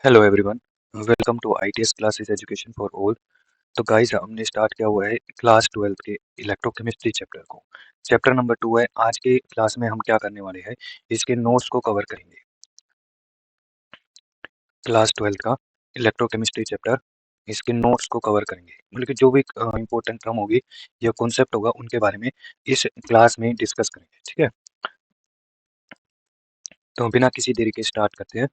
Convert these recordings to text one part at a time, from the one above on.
Hello everyone, welcome to ITS classes education for all. तो guys हमने start किया हुआ है क्लास 12th के इलेक्ट्रोकेमिस्ट्री चैप्टर को। चैप्टर नंबर 2 है। आज के क्लास में हम क्या करने वाले हैं, इसके नोट्स को कवर करेंगे। क्लास 12th का इलेक्ट्रोकेमिस्ट्री चैप्टर, इसके नोट्स को कवर करेंगे। मतलब कि जो भी इंपॉर्टेंट टर्म होगी या कॉन्सेप्ट होगा उनके बारे में इस क्लास में डिस्कस करेंगे। ठीक है, तो बिना किसी देरी के स्टार्ट करते हैं।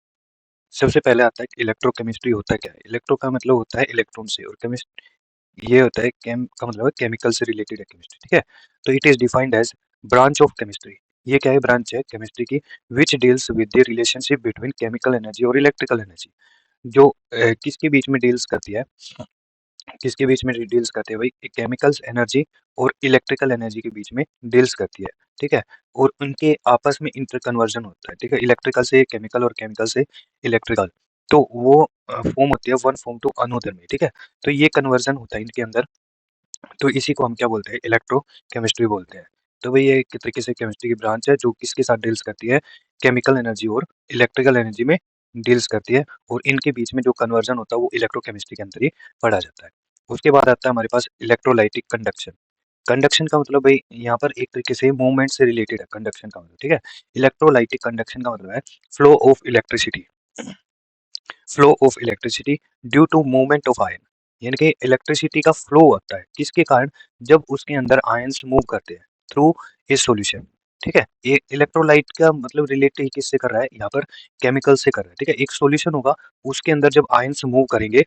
सबसे पहले आता है कि इलेक्ट्रोकेमिस्ट्री होता है क्या है। इलेक्ट्रो का मतलब होता है इलेक्ट्रॉन से, और ये होता है केम का मतलब है केमिकल से रिलेटेड है केमिस्ट्री। ठीक है, तो it is defined as branch of chemistry. ये क्या है, ब्रांच है केमिस्ट्री की which deals with the relationship between chemical energy और इलेक्ट्रिकल एनर्जी। जो किसके बीच में डील्स करती है, किसके बीच में डील्स करती है भाई, केमिकल्स एनर्जी और इलेक्ट्रिकल एनर्जी के बीच में डील्स करती है। ठीक है, और उनके आपस में इंटर कन्वर्जन होता है। ठीक है, इलेक्ट्रिकल से केमिकल और केमिकल से इलेक्ट्रिकल, तो वो फॉर्म होती है वन फॉर्म टू अनोदर में। ठीक है, तो ये कन्वर्जन होता है इनके अंदर, तो इसी को हम क्या बोलते हैं, इलेक्ट्रो केमिस्ट्री बोलते हैं। तो भाई ये एक तरीके से केमिस्ट्री की ब्रांच है जो किसके साथ डील्स करती है, केमिकल एनर्जी और इलेक्ट्रिकल एनर्जी में डील्स करती है, और इनके बीच में जो कन्वर्जन होता है वो इलेक्ट्रोकेमिस्ट्री के अंदर ही पढ़ा जाता है। उसके बाद आता है हमारे पास इलेक्ट्रोलाइटिक कंडक्शन। कंडक्शन का मतलब भाई यहाँ पर एक तरीके से मूवमेंट से रिलेटेड है कंडक्शन का मतलब। ठीक है, इलेक्ट्रोलाइटिक कंडक्शन का मतलब है flow of electricity, flow of electricity due to movement of ion. यानी कि इलेक्ट्रिसिटी का फ्लो होता है किसके कारण, जब उसके अंदर आयंस मूव करते हैं थ्रू ए सॉल्यूशन। ठीक है, ये इलेक्ट्रोलाइट का मतलब रिलेट किससे कर रहा है यहाँ पर, केमिकल से कर रहा है। ठीक है, एक सॉल्यूशन होगा, उसके अंदर जब आयंस मूव करेंगे,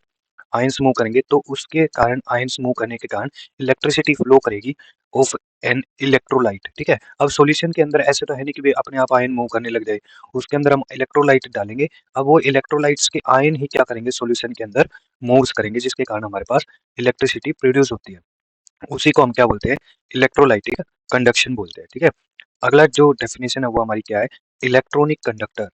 आयंस मूव करेंगे तो उसके कारण, आयंस मूव करने के कारण इलेक्ट्रिसिटी फ्लो करेगी ऑफ एन इलेक्ट्रोलाइट। ठीक है, अब सॉल्यूशन के अंदर ऐसे तो है नहीं कि भाई अपने आप आयन मूव करने लग जाए, उसके अंदर हम इलेक्ट्रोलाइट डालेंगे। अब वो इलेक्ट्रोलाइट्स के आयन ही क्या करेंगे, सॉल्यूशन के अंदर मूव्स करेंगे, जिसके कारण हमारे पास इलेक्ट्रिसिटी प्रोड्यूस होती है। उसी को हम क्या बोलते हैं, इलेक्ट्रोलाइटिक कंडक्शन बोलते हैं। ठीक है, अगला जो डेफिनेशन है वो हमारी क्या है, इलेक्ट्रॉनिक कंडक्टर।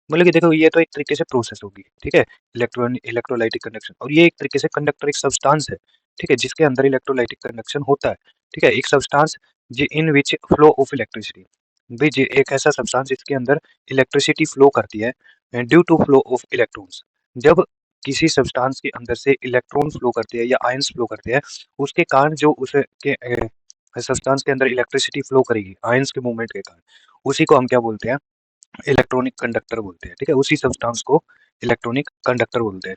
मतलब कि देखो ये तो एक तरीके से प्रोसेस होगी। ठीक है, इलेक्ट्रोलाइटिक कंडक्शन, और ये एक तरीके से कंडक्टर एक सब्सटेंस है। ठीक है, जिसके अंदर इलेक्ट्रोलाइटिक कंडक्शन होता है। ठीक है, एक substance in which flow of electricity, भाई एक ऐसा सब्सटेंस जिसके अंदर इलेक्ट्रिसिटी फ्लो करती है due to flow of electrons. जब किसी सब्सटेंस के अंदर से इलेक्ट्रॉन फ्लो करते हैं या आयंस फ्लो करते हैं, उसके कारण जो उसके सब्सटेंस के अंदर इलेक्ट्रिसिटी फ्लो करेगी आयंस के मूवमेंट के कारण, उसी को हम क्या बोलते हैं, इलेक्ट्रॉनिक कंडक्टर बोलते हैं। ठीक है, उसी सब्सटेंस को इलेक्ट्रॉनिक कंडक्टर बोलते हैं।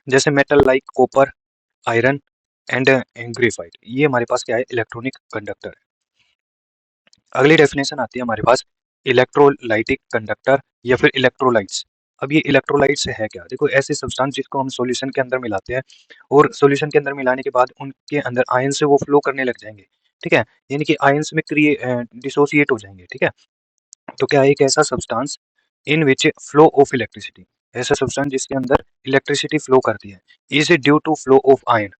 जैसे metal like copper, iron and graphite, ये हमारे पास क्या है, इलेक्ट्रॉनिक कंडक्टर है। अगली डेफिनेशन आती है हमारे पास, इलेक्ट्रोलाइटिक कंडक्टर या फिर इलेक्ट्रोलाइट्स। अब ये इलेक्ट्रोलाइट्स है क्या, देखो ऐसे सब्सटेंस जिसको हम सॉल्यूशन के अंदर मिलाते हैं, और सॉल्यूशन के अंदर मिलाने के बाद उनके अंदर आयन से वो फ्लो करने लग जाएंगे। ठीक है, यानी कि आयंस में डिसोसिएट हो जाएंगे। ठीक है, तो क्या है, एक ऐसा substance in which flow of electricity, ऐसा सब्सटेंस जिसके अंदर इलेक्ट्रिसिटी फ्लो करती है, is due to flow of ion.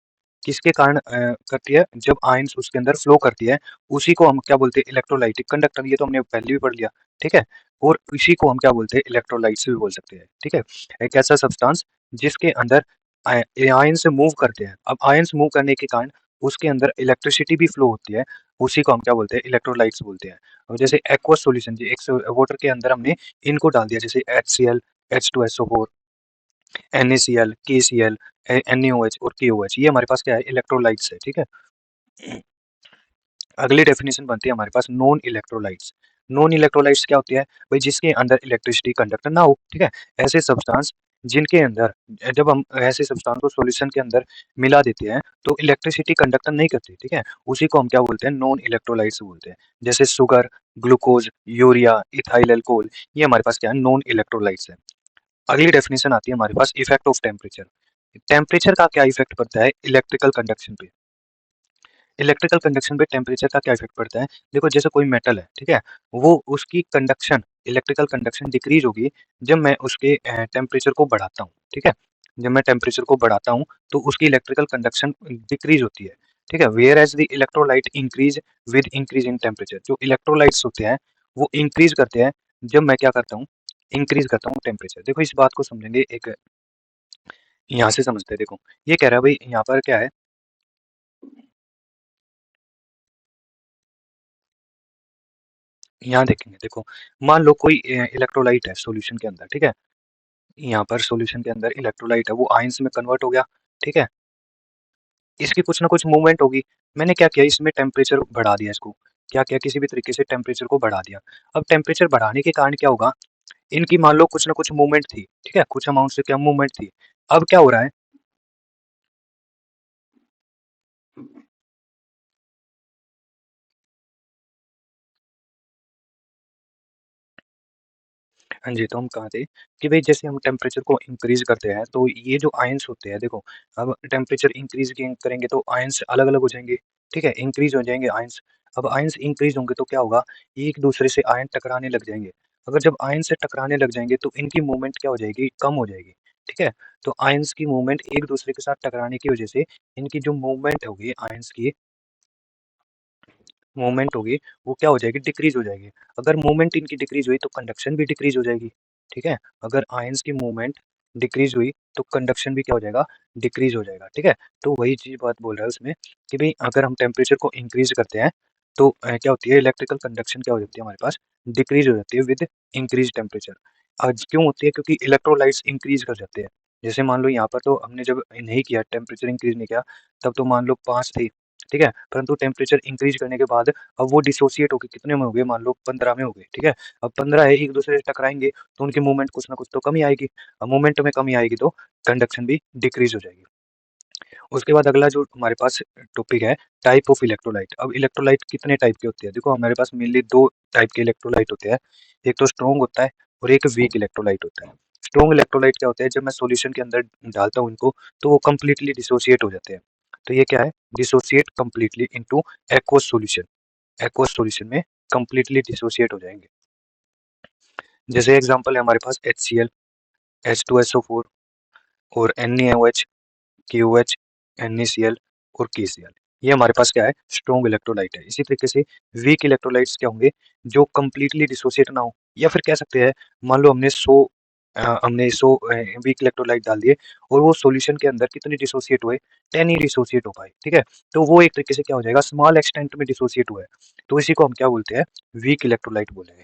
किसके कारण करती है, जब आयंस उसके अंदर फ्लो करती है, उसी को हम क्या बोलते हैं, इलेक्ट्रोलाइटिक कंडक्टर। ये तो हमने पहले भी पढ़ लिया। ठीक है, और इसी को हम क्या बोलते हैं, इलेक्ट्रोलाइट्स भी बोल सकते हैं। ठीक है, एक ऐसा सब्सटेंस जिसके अंदर आयंस मूव करते हैं, अब आयंस मूव करने के कारण उसके अंदर इलेक्ट्रिसिटी भी फ्लो होती है, उसी को हम क्या बोलते हैं, इलेक्ट्रोलाइट्स बोलते हैं। और जैसे एक्वस सॉल्यूशन, जी एक वाटर के अंदर हमने इनको डाल दिया, जैसे HCl, H2SO4, NaCl, KCl, NaOH और KOH, ये हमारे पास क्या है, इलेक्ट्रोलाइट्स है। ठीक है, अगली डेफिनेशन बनती है हमारे पास, नॉन इलेक्ट्रोलाइट्स। नॉन इलेक्ट्रोलाइट्स क्या होती है भाई, जिसके अंदर इलेक्ट्रिसिटी कंडक्टर ना हो। ठीक है, ऐसे सब्सटेंस जिनके अंदर, जब हम ऐसे सब्सटेंस को सॉल्यूशन के अंदर मिला देते हैं तो इलेक्ट्रिसिटी कंडक्टर नहीं करती। ठीक है, उसी को हम क्या बोलते हैं, नॉन इलेक्ट्रोलाइट्स बोलते हैं। जैसे sugar, glucose, urea, ethyl alcohol, ये हमारे पास क्या है, नॉन इलेक्ट्रोलाइट्स है। अगली डेफिनेशन आती है हमारे पास, इफेक्ट ऑफ टेम्परेचर। टेम्परेचर का क्या इफेक्ट पड़ता है इलेक्ट्रिकल कंडक्शन पे, इलेक्ट्रिकल कंडक्शन पे टेम्परेचर का क्या इफेक्ट पड़ता है। देखो जैसे कोई मेटल है, ठीक है, वो उसकी कंडक्शन, इलेक्ट्रिकल कंडक्शन डिक्रीज होगी जब मैं उसके टेम्परेचर को बढ़ाता हूँ। ठीक है, जब मैं टेम्परेचर को बढ़ाता हूँ तो उसकी इलेक्ट्रिकल कंडक्शन डिक्रीज होती है। ठीक है, where as the electrolyte increase with increase in temperature, जो इलेक्ट्रोलाइट्स होते हैं वो इंक्रीज करते हैं जब मैं क्या करता हूँ, इंक्रीज करता हूँ टेम्परेचर। देखो इस बात को समझेंगे, एक यहाँ से समझते हैं। देखो ये कह रहा है भाई, यहाँ पर क्या है, यहाँ देखेंगे। देखो मान लो कोई इलेक्ट्रोलाइट है सॉल्यूशन के अंदर। ठीक है, यहाँ पर सॉल्यूशन के अंदर इलेक्ट्रोलाइट है वो आयंस में कन्वर्ट हो गया, ठीक है? इसकी कुछ ना कुछ मूवमेंट होगी। मैंने क्या किया, इसमें टेम्परेचर बढ़ा दिया इसको। क्या किया, किसी भी तरीके से टेम्परेचर को बढ़ा दिया। अब टेम्परेचर बढ़ाने के कारण क्या होगा, इनकी मान लो कुछ ना कुछ मूवमेंट थी, ठीक है? कुछ अमाउंट से क्या मूवमेंट थी। अब क्या हो रहा है, हाँ जी, तो हम कहाँ थे कि भई जैसे हम टेम्परेचर को इंक्रीज़ करते हैं, तो ये जो आयन्स होते हैं देखो, अब टेम्परेचर इंक्रीज़ करेंगे तो आयन्स अलग-अलग हो जाएँगे, ठीक है? इंक्रीज़ हो जाएँगे आयन्स। अब आयन्स इंक्रीज़ होंगे तो क्या होगा, एक-दूसरे से आयन टकराने लग जाएँगे। अगर जब आयन से टकराने लग जाएँगे तो इनकी मूवमेंट क्या हो जाएगी, कम हो जाएगी, ठीक है? तो आयन्स की मूवमेंट एक-दूसरे के साथ टकराने की वज़ह से इनकी जो मूवमेंट होगी आयन्स की, मूवमेंट होगी, वो क्या हो जाएगी, डिक्रीज़ हो जाएगी। अगर मूवमेंट इनकी डिक्रीज़ हुई तो कंडक्शन भी डिक्रीज़ हो जाएगी, ठीक है? अगर आयन्स की मूवमेंट डिक्रीज़ हुई तो कंडक्शन भी क्या हो जाएगा, डिक्रीज़ हो जाएगा, ठीक है? तो वही चीज़ बात बोल रहा है उसमें कि भई अगर हम टेम्परेचर को इंक्रीज़ करते हैं तो क्या होती है, इलेक्ट्रिकल कंडक्शन क्या हो जाती है हमारे पास, डिक्रीज़ हो जाती है विद इंक्रीज़ टेम्परेचर। आज क्यों होती है, क्योंकि इलेक्ट्रोलाइट्स इंक्रीज़ कर जाते हैं। जैसे मान लो यहाँ पर तो हमने जब नहीं किया, टेम्परेचर इंक्रीज़ नहीं किया, तब तो मान लो 5 थी, ठीक है? परंतु टेम्परेचर इंक्रीज़ करने के बाद अब वो डिसोसिएट होके कितने में हो गए, मान लो 15 में हो गए, ठीक है? अब 15 है, एक-दूसरे से टकराएँगे तो उनकी मूवमेंट कुछ ना कुछ तो कमी आएगी। अब मूवमेंट में कमी आएगी तो कंडक्शन भी डिक्रीज़ हो जाएगी। उसके बाद अगला जो हमारे पास टॉपिक है, टाइप ऑफ इलेक्ट्रोलाइट। अब इलेक्ट्रोलाइट कितने टाइप के होते हैं? देखो हमारे पास मेनली 2 टाइप के इलेक्ट्रोलाइट होते हैं। एक तो स्ट्रॉन्ग होता है और एक वीक इलेक्ट्रोलाइट होता है। स्ट्रॉन्ग इलेक्ट्रोलाइट क्या होता है, जब मैं सॉल्यूशन के अंदर डालता हूँ इनको तो वो कंप्लीटली डिसोसिएट हो जाते हैं। तो ये क्या है, dissociate completely into aqueous solution. Aqueous solution में कंप्लीटली डिसोसिएट हो जाएँगे। जैसे एग्जांपल है हमारे पास HCl, H2SO4 और NaOH, KOH, NaCl और KCl। ये हमारे पास क्या है, स्ट्रॉन्ग इलेक्ट्रोलाइट है। इसी तरीके से वीक इलेक्ट्रोलाइट्स क्या होंगे, जो कंप्लीटली डिसोसिएट ना हो, या फिर कह सकते हैं मान लो हमने 100 वीक इलेक्ट्रोलाइट डाल दिए और वो सॉल्यूशन के अंदर कितने डिसोसिएट हुए, 10 ही डिसोसिएट हो पाए, ठीक है? तो वो एक तरीके से क्या हो जाएगा, स्मॉल एक्सटेंट में डिसोसिएट हुआ है। तो इसी को हम क्या बोलते हैं, वीक इलेक्ट्रोलाइट बोलेंगे।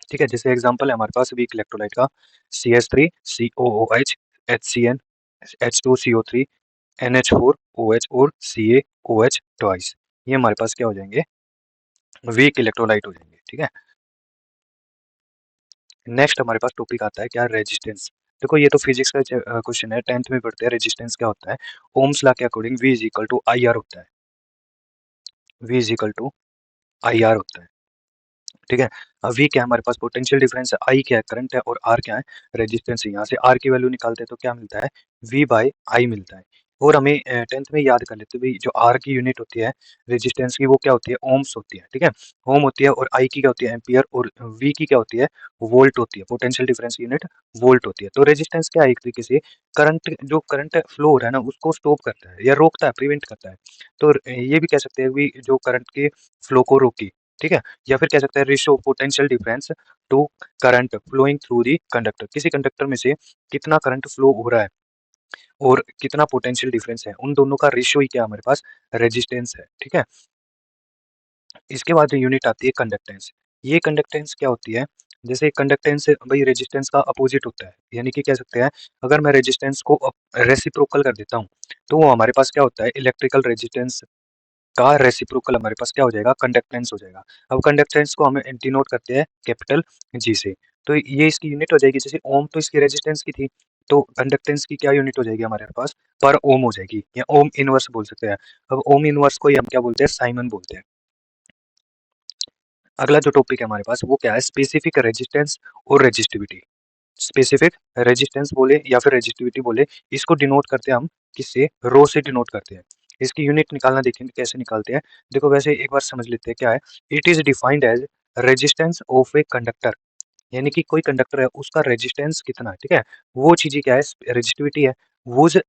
ठीक है, जैसे एग्जांपल है हमारे पास वीक इलेक्ट्रोलाइट का CH3, COOH, HCN, H2CO3, NH4OH और CaOH ट्वाइस। ये हमारे पास क्या हो जाएंगे, वीक इलेक्ट्रोलाइट हो जाएंगे, ठीक है? नेक्स्ट हमारे पास टॉपिक आता है क्या, रेजिस्टेंस। देखो ये तो फिजिक्स का क्वेश्चन है, 10th में पढ़ते हैं रेजिस्टेंस क्या होता है। ओम्स लॉ के according V is equal to I R होता है। V is equal to I R होता है, ठीक है? V क्या है हमारे पास, पोटेंशियल डिफरेंस है, I क्या है, करंट है, और R क्या है, रेजिस्टेंस है। यहाँ से R की वैल्यू निकालते हैं तो क्या मिलता है, V बाई I मिलता है। और हमें 10th में याद कर लेते हैं भाई, जो R की यूनिट होती है रेजिस्टेंस की, वो क्या होती है, ओम्स होती है, ठीक है? ओम होती है, और I की क्या होती है, एम्पियर, और V की क्या होती है, वोल्ट होती है। पोटेंशियल डिफरेंस की यूनिट वोल्ट होती है। तो रेजिस्टेंस क्या है, एक तरीके से करंट, जो करंट फ्लो हो रहा है ना उसको स्टॉप करता है या रोकता है, प्रिवेंट करता है। तो ये भी कह सकते हैं कि जो करंट के फ्लो को रोकी, ठीक है? या फिर कह सकते हैं ratio potential difference to current flowing through the conductor. किसी कंडक्टर में से कितना करंट फ्लो हो रहा है और कितना पोटेंशियल डिफरेंस है, उन दोनों का रेशियो ही क्या है हमारे पास, रेजिस्टेंस है, ठीक है? इसके बाद यूनिट आती है कंडक्टेंस। ये कंडक्टेंस क्या होती है, जैसे कंडक्टेंस भाई रेजिस्टेंस का अपोजिट होता है, यानी कि कह सकते हैं अगर मैं रेजिस्टेंस को रेसिप्रोकल कर देता हूँ तो वो हमारे पास क्या होता है, इलेक्ट्रिकल रेजिस्टेंस का रेसिप्रोकल हमारे पास क्या हो जाएगा, कंडक्टेंस हो जाएगा। अब कंडक्टेंस को हम डिनोट करते हैं कैपिटल G से। तो ये इसकी यूनिट हो जाएगी, जैसे ओम तो इसकी रेजिस्टेंस की थी, तो कंडक्टेंस की क्या यूनिट हो जाएगी हमारे पास, पर ओम हो जाएगी, या ओम इनवर्स बोल सकते हैं। अब ओम इनवर्स को ही हम क्या बोलते हैं, साइमन बोलते हैं। अगला जो टॉपिक है हमारे पास वो क्या है, स्पेसिफिक रेजिस्टेंस और रेजिस्टिविटी। स्पेसिफिक रेजिस्टेंस बोले या फिर रेजिस्टिविटी बोले, इसको डिनोट करते हैं हम किससे, रो से डिनोट करते हैं। इसकी यूनिट निकालना देखेंगे कैसे निकालते हैं। देखो वैसे एक बार समझ लेते हैं क्या है। It is defined as resistance of a conductor, यानी कि कोई कंडक्टर है उसका रेजिस्टेंस कितना है, ठीक है? वो चीज़ ही क्या है, रेजिस्टिविटी है।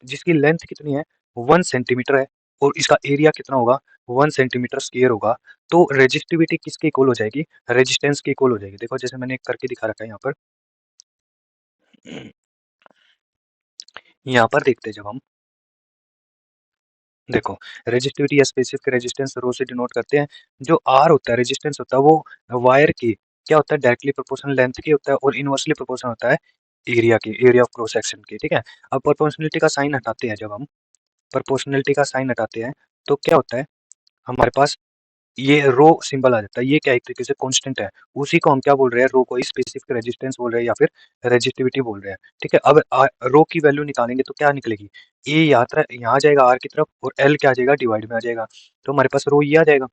जिसकी लेंथ कितनी है, 1 सेंटीमीटर है, और इसका एरिया कितना होगा, 1 सेंटीमीटर स्क्वायर होगा। तो रेजिस्टिविटी किसके इक्वल हो जाएगी, रेजिस्टेंस के इक्वल हो जाएगी। देखो जैसे मैंने करके दिखा रखा है यहाँ पर। यहाँ पर देखते हैं जब हम, देखो रेजिस्टिविटी या स्पेसिफिक रेजिस्टेंस रो से डिनोट करते हैं। जो आर होता है, रेजिस्टेंस होता है, वो वायर की क्या होता है, डायरेक्टली प्रोपोर्शनल लेंथ की होता है और इनवर्सली प्रोपोर्शनल होता है एरिया की, एरिया ऑफ क्रॉस सेक्शन की, ठीक है। अब प्रोपोर्शनलिटी का साइन हटाते हैं, जब हम प्रोपोर्शनलिटी का साइन हटाते हैं तो क्या होता है, हमारे पास ये रो सिंबल आ जाता है। ये क्या एक तरीके से कांस्टेंट है, उसी को हम क्या बोल रहे हैं, रो को स्पेसिफिक रेजिस्टेंस बोल रहे हैं या फिर रेजिस्टिविटी बोल रहे हैं, ठीक है। अब रो की वैल्यू निकालेंगे तो क्या निकलेगी, ए यहाँ आ जाएगा आर की तरफ और एल क्या आ जाएगा, डिवाइड में आ जाएगा, तो हमारे पास रो ये आ जाएगा।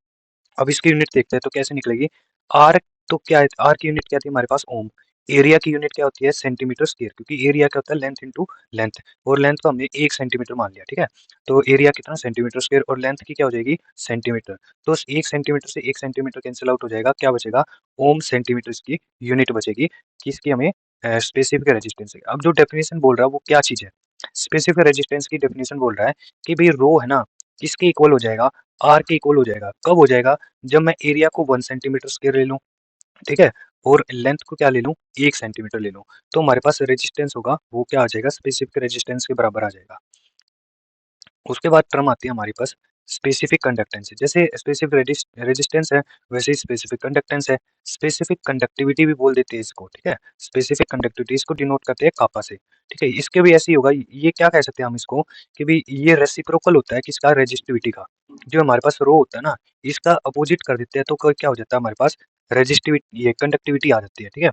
अब इसकी यूनिट देखते हैं तो कैसे निकलेगी, आर, तो क्या है, आर की यूनिट क्या थी हमारे पास, ओम। एरिया की यूनिट क्या होती है, सेंटीमीटर स्क्वायर, क्योंकि एरिया क्या होता है, लेंथ इंटू लेंथ, और लेंथ को हमने 1 सेंटीमीटर मान लिया, ठीक है। तो एरिया कितना, सेंटीमीटर स्क्वायर, और लेंथ की क्या हो जाएगी, सेंटीमीटर। तो 1 सेंटीमीटर से 1 सेंटीमीटर कैंसिल आउट हो जाएगा, क्या बचेगा, ओम सेंटीमीटर की यूनिट बचेगी, किसकी, हमें स्पेसिफिक रेजिस्टेंस। अब जो डेफिनेशन बोल रहा है वो क्या चीज है, स्पेसिफिक रेजिस्टेंस की डेफिनेशन बोल रहा है कि भाई रो है ना, किसके इक्वल हो जाएगा, आर के इक्वल हो जाएगा। कब हो जाएगा, जब मैं एरिया को 1 सेंटीमीटर स्क्वायर ले लूं, ठीक है, और लेंथ को क्या ले लूं, 1 सेंटीमीटर ले लूं, तो हमारे पास रेजिस्टेंस होगा वो क्या आ जाएगा, स्पेसिफिक रेजिस्टेंस के बराबर आ जाएगा। उसके बाद टर्म आती है हमारे पास स्पेसिफिक कंडक्टेंस। जैसे स्पेसिफिक रेजिस्टेंस है वैसे ही स्पेसिफिक कंडक्टेंस है। स्पेसिफिक कंडक्टिविटी भी बोल देते हैं इसको, ठीक है। स्पेसिफिक कंडक्टिविटी इसको डिनोट करते हैं कापा से, ठीक है। इसके भी ऐसे ही होगा, ये क्या कह सकते हैं हम इसको कि भाई ये रेसिप्रोकल होता है किसका, रेजिस्टिविटी का। जो हमारे पास रो होता है ना, इसका अपोजिट कर देते हैं तो क्या हो जाता है हमारे पास, रेजिस्टिविटी, ये कंडक्टिविटी आ जाती है, ठीक है।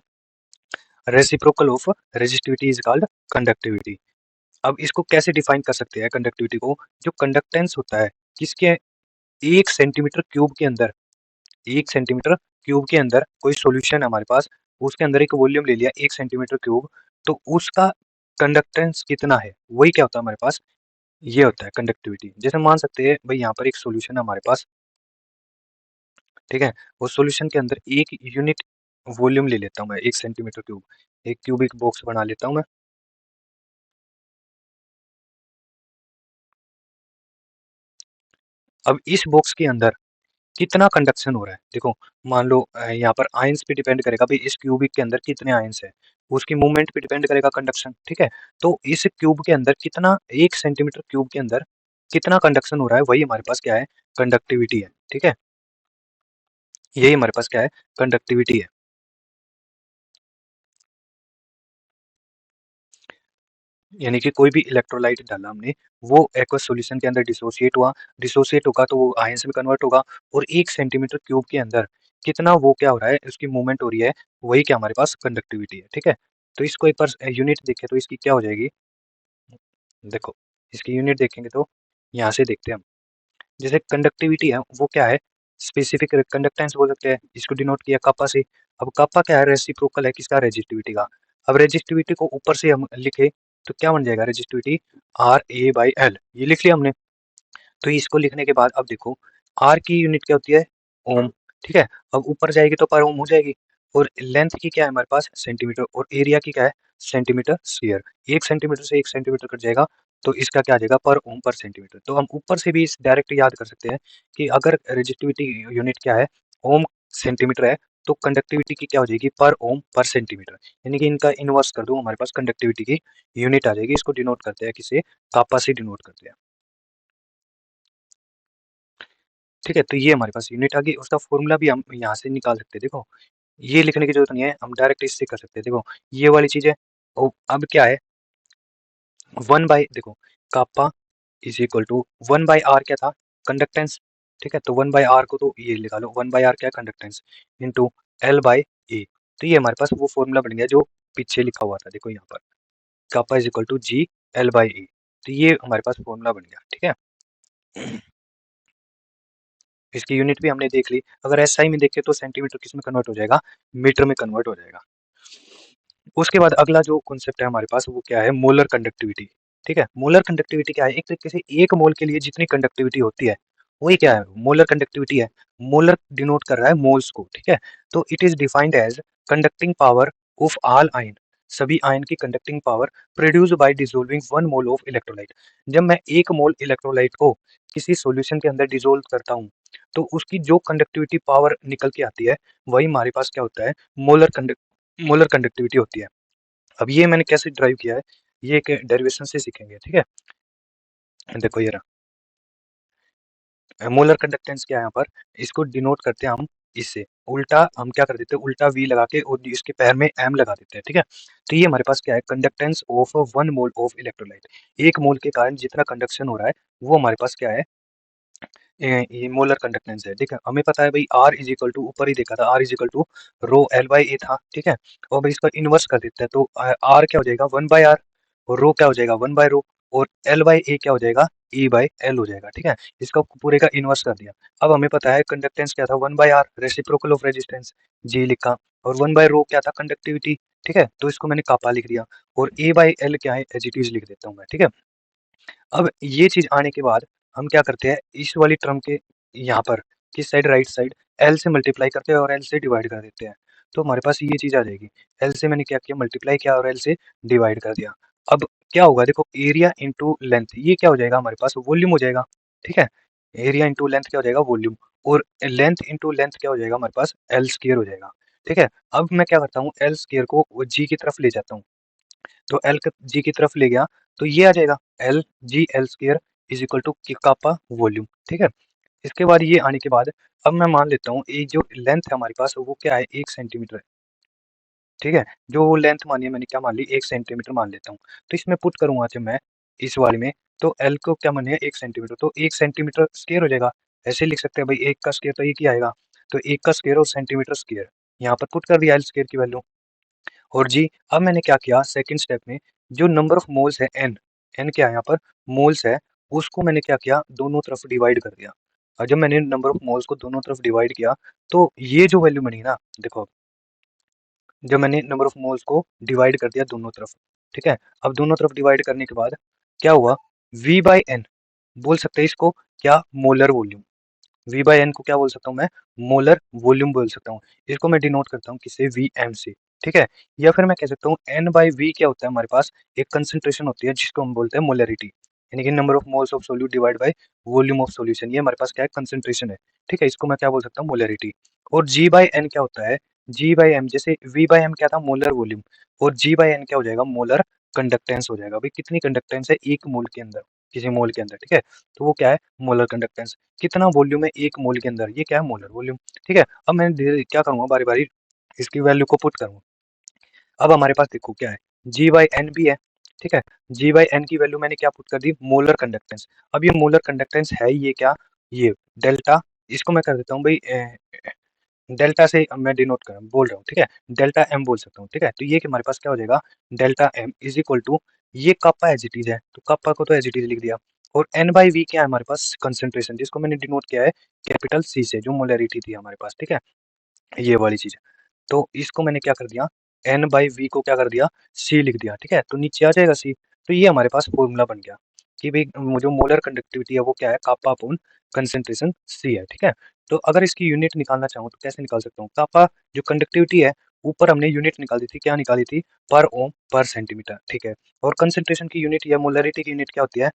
Reciprocal of resistivity is called conductivity. अब इसको कैसे डिफाइन कर सकते हैं कंडक्टिविटी को, जो कंडक्टेंस होता है किसके, 1 सेंटीमीटर क्यूब के अंदर, 1 सेंटीमीटर क्यूब के अंदर कोई सॉल्यूशन है हमारे पास, उसके अंदर एक वॉल्यूम ले लिया 1 सेंटीमीटर क्यूब, तो उसका कंडक्टेंस कितना है, वही क्या होता है हमारे पास, ये होता है कंडक्टिविटी। जैसे मान सकते हैं भाई यहाँ पर एक सॉल्यूशन है हमारे पास, ठीक है, उस सॉल्यूशन के अंदर एक यूनिट वॉल्यूम ले लेता हूँ मैं, 1 सेंटीमीटर क्यूब, एक क्यूबिक बॉक्स बना लेता हूँ मैं। अब इस बॉक्स के अंदर कितना कंडक्शन हो रहा है, देखो, मान लो यहाँ पर आयंस पे डिपेंड करेगा भाई इस क्यूबिक के अंदर कितने आयंस है, उसकी मूवमेंट पे डिपेंड करेगा कंडक्शन, ठीक है। तो इस क्यूब के अंदर कितना, 1 सेंटीमीटर क्यूब के अंदर कितना कंडक्शन हो रहा है, वही हमारे पास क्या है, कंडक्टिविटी है, ठीक है। यही हमारे पास क्या है, कंडक्टिविटी है। यानी कि कोई भी इलेक्ट्रोलाइट डाला हमने, वो एक्वस सॉल्यूशन के अंदर डिसोसिएट हुआ, डिसोसिएट होगा तो वो आयंस में कन्वर्ट होगा, और 1 सेंटीमीटर क्यूब के अंदर कितना वो क्या हो रहा है, उसकी मूवमेंट हो रही है, वही क्या हमारे पास कंडक्टिविटी है, ठीक है। तो इसको एक बार यूनिट देखें तो इसकी क्या हो जाएगी, देखो, इसकी यूनिट देखेंगे तो यहाँ से देखते हैं हम, जैसे कंडक्टिविटी है वो क्या है, स्पेसिफिक कंडक्टेंस बोल सकते हैं, इसको डिनोट किया कापा से। अब कापा क्या है, रेसिप्रोकल है किसका, रेजिस्टिविटी का। अब रेजिस्टिविटी को ऊपर से हम लिखे तो क्या बन जाएगा, रेजिस्टिविटी RA/L, ये लिख लिया हमने। तो इसको लिखने के बाद अब देखो, आर की यूनिट क्या होती है, ओम, ठीक है। अब ऊपर जाएगी तो पर ओम हो जाएगी, और लेंथ की क्या है हमारे पास, सेंटीमीटर, और एरिया की क्या है, सेंटीमीटर स्क्वायर। 1 सेंटीमीटर से 1 सेंटीमीटर कट जाएगा तो इसका क्या आ जाएगा, पर ओम पर सेंटीमीटर। तो हम ऊपर से भी इस डायरेक्ट याद कर सकते हैं कि अगर रेजिस्टिविटी यूनिट क्या है, ओम सेंटीमीटर है, तो कंडक्टिविटी की क्या हो जाएगी, पर ओम पर सेंटीमीटर। यानी कि इनका इनवर्स कर दो, हमारे पास कंडक्टिविटी की यूनिट आ जाएगी। इसको डिनोट करते हैं किसे, कापा से डिनोट करते हैं, ठीक है। तो ये हमारे पास यूनिट आ गई, उसका फॉर्मूला भी हम यहाँ से निकाल सकते हैं, देखो, ये लिखने की जरूरत नहीं है, हम डायरेक्ट इससे कर सकते हैं, देखो, ये वाली चीज है। और अब क्या है, 1 बाई, देखो, कापा इज इक्वल टू 1/r क्या था, कंडक्टेंस, ठीक है। तो 1/r को तो ये निकालो, 1/r क्या है, कंडक्टेंस, इंटू L/A। तो ये हमारे पास वो फॉर्मूला बन गया जो पीछे लिखा हुआ था, देखो यहाँ पर, कापा इज इक्वल टू G/L/A। तो ये हमारे पास फॉर्मूला बन गया, ठीक है। इसकी यूनिट भी हमने देख ली। अगर एसआई में देखें तो सेंटीमीटर किस में कन्वर्ट हो जाएगा, मीटर में कन्वर्ट हो जाएगा। उसके बाद अगला जो कॉन्सेप्ट है हमारे पास वो क्या है, मोलर कंडक्टिविटी, ठीक है। मोलर कंडक्टिविटी क्या है, एक तरीके से एक मोल के लिए जितनी कंडक्टिविटी होती है वही क्या है, मोलर कंडक्टिविटी है। मोलर डिनोट कर रहा है मोल्स को, ठीक है। तो it is defined as conducting power of all ion, सभी आयन की conducting power produce by dissolving 1 mole of electrolyte. जब मैं 1 मोल इलेक्ट्रोलाइट को किसी सॉल्यूशन के अंदर डिसोल्व करता हूँ तो उसकी जो कंडक्टिविटी पावर निकल के आती है वही हमारे पास क्या होता है, मोलर कंडक्टिविटी होती है। अब ये मैंने कैसे ड्राइव किया है, ये एक डेरिवेशन से सीखेंगे, ठीक है। देखो ये रहा मोलर कंडक्टेंस क्या है यहाँ पर, इसको डिनोट करते हैं हम इससे उल्टा हम क्या कर देते हैं, उल्टा V लगा के और इसके पैर में M लगा देते हैं, ठीक है। तो ये हमारे पास क्या है, conductance of 1 mole of electrolyte. 1 मोल के कारण जितना कंडक्शन हो रहा है वो हमारे पास क्या है, ये मोलर कंडक्टेंस है, ठीक है। हमें पता है भाई R इज इक्वल टू, ऊपर ही देखा था, R is equal to rho L/A था, ठीक है। और भाई इसका इनवर्स कर देते हैं तो R क्या हो जाएगा 1/R, और रो क्या हो जाएगा 1/रो, और L/A क्या हो जाएगा E/L हो जाएगा, ठीक है। इसका पूरे का इनवर्स कर दिया। अब हमें पता है कंडक्टेंस क्या था 1/R, reciprocal of resistance G लिखा, और 1/रो क्या था कंडक्टिविटी, ठीक है। तो इसको मैंने कापा लिख दिया, और A/L क्या है एज इट इज लिख देता हूँ मैं, ठीक है। अब ये चीज आने के बाद हम क्या करते हैं, इस वाली टर्म के यहाँ पर किस साइड, राइट साइड, एल से मल्टीप्लाई करते हैं और एल से डिवाइड कर देते हैं, तो हमारे पास ये चीज आ जाएगी। एल से मैंने क्या किया, मल्टीप्लाई किया और एल से डिवाइड कर दिया। अब क्या होगा देखो, एरिया इंटू लेंथ, ये क्या हो जाएगा हमारे पास, वॉल्यूम हो जाएगा, ठीक है। एरिया इंटू लेंथ क्या हो जाएगा, वॉल्यूम, और लेंथ इंटू लेंथ क्या हो जाएगा हमारे पास, एल स्क्वायर हो जाएगा, ठीक है। अब मैं क्या करता हूँ, एल स्क्वायर को जी की तरफ ले जाता हूँ, तो एल जी की तरफ ले गया तो ये आ जाएगा एल जी एल स्क्र is equal to kappa volume, ठीक है। इसके बाद ये आने के बाद अब मैं मान लेता हूँ ये जो लेंथ है हमारे पास वो क्या है, 1 सेंटीमीटर है, ठीक है। जो लेंथ मानी है मैंने क्या मान ली, 1 सेंटीमीटर मान लेता हूँ। तो इसमें पुट करूंगा जब मैं इस वाले में, तो एल को क्या मानी है 1 सेंटीमीटर, तो 1 सेंटीमीटर स्क्वायर हो जाएगा। ऐसे लिख सकते हैं भाई, एक का स्क्वायर तो एक ही आएगा, तो एक का स्क्वायर और सेंटीमीटर स्क्वायर, यहाँ पर पुट कर दिया एल स्क्वायर की वैल्यू। और जी अब मैंने क्या किया सेकंड स्टेप में, जो नंबर ऑफ मोल्स है एन, एन क्या है यहाँ पर, मोल्स है, उसको मैंने क्या किया, दोनों तरफ डिवाइड कर दिया। और जब मैंने नंबर ऑफ मोल्स को दोनों तरफ डिवाइड किया तो ये जो वैल्यू बनी ना, देखो जब मैंने नंबर ऑफ मोल्स को डिवाइड कर दिया दोनों तरफ, ठीक है। अब दोनों तरफ डिवाइड करने के बाद क्या हुआ, V/N बोल सकते हैं इसको क्या, मोलर वॉल्यूम। V/N को क्या बोल सकता हूँ मैं, मोलर वॉल्यूम बोल सकता हूँ। इसको मैं डिनोट करता हूँ किससे, Vm से, ठीक है। या फिर मैं कह सकता हूँ N/V क्या होता है हमारे पास, एक कंसंट्रेशन होती है जिसको हम बोलते हैं मोलरिटी, यानी कि number of moles of solute divide by volume of solution, ये हमारे पास क्या है, कंसंट्रेशन है, ठीक है। इसको मैं क्या बोल सकता हूँ, मोलरिटी। और G/N क्या होता है, G/M, जैसे V/M क्या था, मोलर वॉल्यूम, और G/N क्या हो जाएगा, मोलर कंडक्टेंस हो जाएगा। भाई कितनी कंडक्टेंस है एक मोल के अंदर, किसी मोल के अंदर, ठीक है। तो वो क्या है, मोलर कंडक्टेंस। कितना वॉल्यूम है एक मोल के अंदर, ये क्या है, मोलर वॉल्यूम, ठीक है। अब मैं धीरे क्या करूंगा, बारी बारी इसकी वैल्यू को पुट करूंगा। अब हमारे पास देखो क्या है, G/N भी है, ठीक है। G/N की वैल्यू मैंने क्या पुट कर दी, मोलर कंडक्टेंस। अब ये मोलर कंडक्टेंस है ये क्या, ये डेल्टा, इसको मैं कर देता हूँ भाई डेल्टा से मैं डिनोट कर बोल रहा हूँ, ठीक है। डेल्टा एम बोल सकता हूँ, ठीक है। तो ये कि हमारे पास क्या हो जाएगा, delta M is equal to, ये कापा एज इट इज है तो कापा को तो एज इट इज लिख दिया, और N/V क्या है हमारे पास, कंसंट्रेशन, जिसको मैंने डिनोट किया है कैपिटल C से, जो मोलरिटी थी हमारे पास, ठीक है, ये वाली चीज। तो इसको मैंने क्या कर दिया, N/V को क्या कर दिया, C लिख दिया, ठीक है। तो नीचे आ जाएगा C। तो ये हमारे पास फॉर्मूला बन गया कि भाई जो मोलर कंडक्टिविटी है वो क्या है, कापा अपॉन कंसंट्रेशन C है, ठीक है। तो अगर इसकी यूनिट निकालना चाहूँ तो कैसे निकाल सकता हूँ, कापा जो कंडक्टिविटी है, ऊपर हमने यूनिट निकाल दी थी, क्या निकाली थी, पर ओम पर सेंटीमीटर, ठीक है। और कंसंट्रेशन की यूनिट या मोलरिटी की यूनिट क्या होती है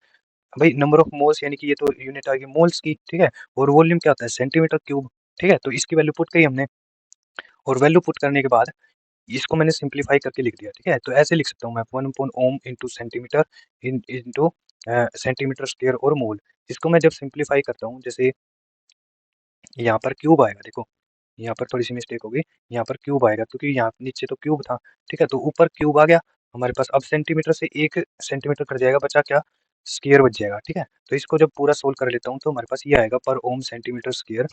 भाई, नंबर ऑफ मोल्स, यानी कि ये तो यूनिट आ गई मोल्स की, ठीक है। और वॉल्यूम क्या होता है, सेंटीमीटर क्यूब, ठीक है। तो इसकी वैल्यू पुट करी हमने, और वैल्यू पुट करने के बाद इसको मैंने सिंप्लीफाई करके लिख दिया, ठीक है। तो ऐसे लिख सकता हूँ मैं 1 ohm into centimetre into centimetre square और मोल। इसको मैं जब सिंप्लीफाई करता हूँ, जैसे यहाँ पर क्यूब आएगा, देखो यहाँ पर थोड़ी सी मिस्टेक होगी, यहाँ पर क्यूब आएगा क्योंकि यहाँ नीचे तो क्यूब था, ठीक है। तो ऊपर क्यूब आ गया हमारे पास, अब सेंटीमीटर से 1 सेंटीमीटर कट जाएगा, बचा क्या, स्क्वायर बच जाएगा, ठीक है। तो इसको जब पूरा सोल्व कर लेता हूँ तो हमारे पास ये आएगा पर ओम सेंटीमीटर स्क्वायर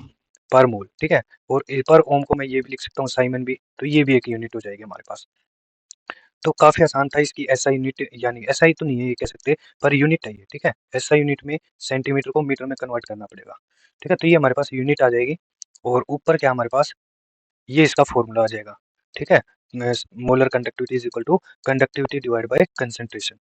पर मोल, ठीक है। और पर ओम को मैं ये भी लिख सकता हूँ साइमन भी, तो ये भी एक यूनिट हो जाएगी हमारे पास। तो काफी आसान था, इसकी एसआई यूनिट, यानी एसआई तो नहीं है ये कह सकते, पर यूनिट है ये, ठीक है। एसआई यूनिट में सेंटीमीटर को मीटर में कन्वर्ट करना पड़ेगा, ठीक है। तो ये हमारे पास यूनिट आ जाएगी, और ऊपर क्या हमारे पास, ये इसका फॉर्मूला आ जाएगा, ठीक है। Molar conductivity is equal to conductivity divide by concentration,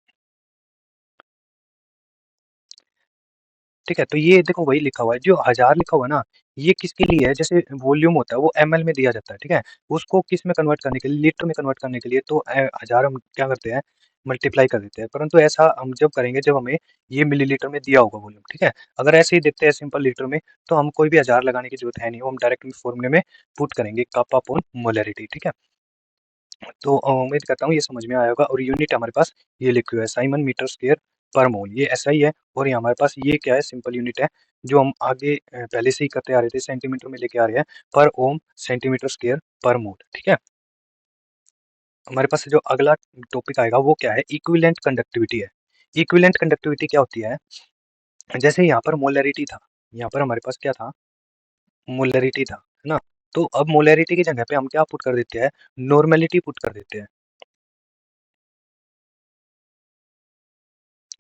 ठीक है। तो ये देखो वही लिखा हुआ है, जो 1000 लिखा हुआ है ना, ये किसके लिए है, जैसे वॉल्यूम होता है वो ml में दिया जाता है, ठीक है। उसको किस में कन्वर्ट करने के लिए, लीटर में कन्वर्ट करने के लिए, तो 1000 हम क्या करते हैं, मल्टीप्लाई कर देते हैं। परंतु ऐसा हम जब करेंगे जब हमें ये मिलीलीटर में दिया होगा वॉल्यूम, ठीक है। अगर ऐसे ही देखते हैं सिंपल लीटर में, तो हम कोई भी 1000 लगाने की जरूरत है नहीं, वो हम डायरेक्ट फॉर्मूले में पुट करेंगे, कप अपॉन मोलरिटी, ठीक है। तो उम्मीद करता हूँ ये समझ में आया होगा, और यूनिट हमारे पास ये लिखी हुआ है, साइमन मीटर स्क्वायर पर मोल, ये ऐसा ही है। और ये हमारे पास ये क्या है, सिंपल यूनिट है जो हम आगे पहले से ही करते आ रहे थे, सेंटीमीटर में लेके आ रहे हैं, पर ओम सेंटीमीटर स्क्वायर पर मोल। ठीक है, हमारे पास जो अगला टॉपिक आएगा वो क्या है, इक्विवेलेंट कंडक्टिविटी है। इक्विवेलेंट कंडक्टिविटी क्या होती है, जैसे यहाँ पर मोलैरिटी था, यहाँ पर हमारे पास क्या था, मोलैरिटी था, है ना। तो अब मोलैरिटी की जगह पे हम क्या पुट कर देते हैं, नॉर्मेलिटी पुट कर देते हैं।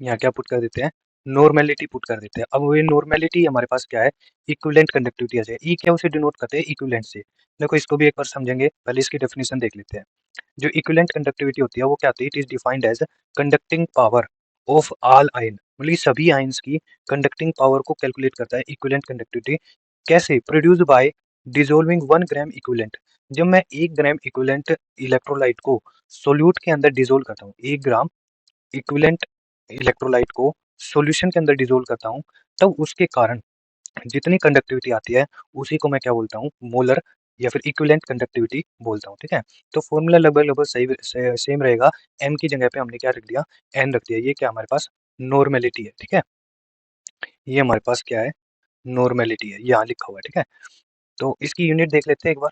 यहाँ क्या पुट कर देते हैं, नॉर्मेलिटी पुट कर देते हैं। अब वो नॉर्मेलिटी हमारे पास क्या है, इक्विवेलेंट कंडक्टिविटी आ जाए। ई क्या उसे डिनोट करते हैं, इक्विवेलेंट से। देखो इसको भी एक बार समझेंगे, पहले इसकी डेफिनेशन देख लेते हैं। जो इक्विवेलेंट कंडक्टिविटी होती है वो क्या होती है, it is defined as conducting power of all ion, मतलब ये सभी आयंस की कंडक्टिंग पावर को कैलकुलेट करता है इक्विवेलेंट कंडक्टिविटी। कैसे, produce by dissolving 1 gram equivalent. जब मैं 1 ग्राम इक्विवेलेंट इलेक्ट्रोलाइट को सोल्यूट के अंदर डिसोल्व करता हूँ, 1 ग्राम इक्विवेलेंट इलेक्ट्रोलाइट को सॉल्यूशन के अंदर डिसोल्व करता हूँ, तब उसके कारण जितनी कंडक्टिविटी आती है उसी को मैं क्या बोलता हूँ, मोलर या फिर इक्विवेलेंट कंडक्टिविटी बोलता हूँ। ठीक है, तो फॉर्मूला लगभग लगभग सही सेम रहेगा। एम की जगह पे हमने क्या रख दिया, एन रख दिया। ये क्या हमारे पास नॉर्मेलिटी है। ठीक है, ये हमारे पास क्या है, नॉर्मेलिटी है, यहाँ लिखा हुआ है। ठीक है, तो इसकी यूनिट देख लेते हैं एक बार।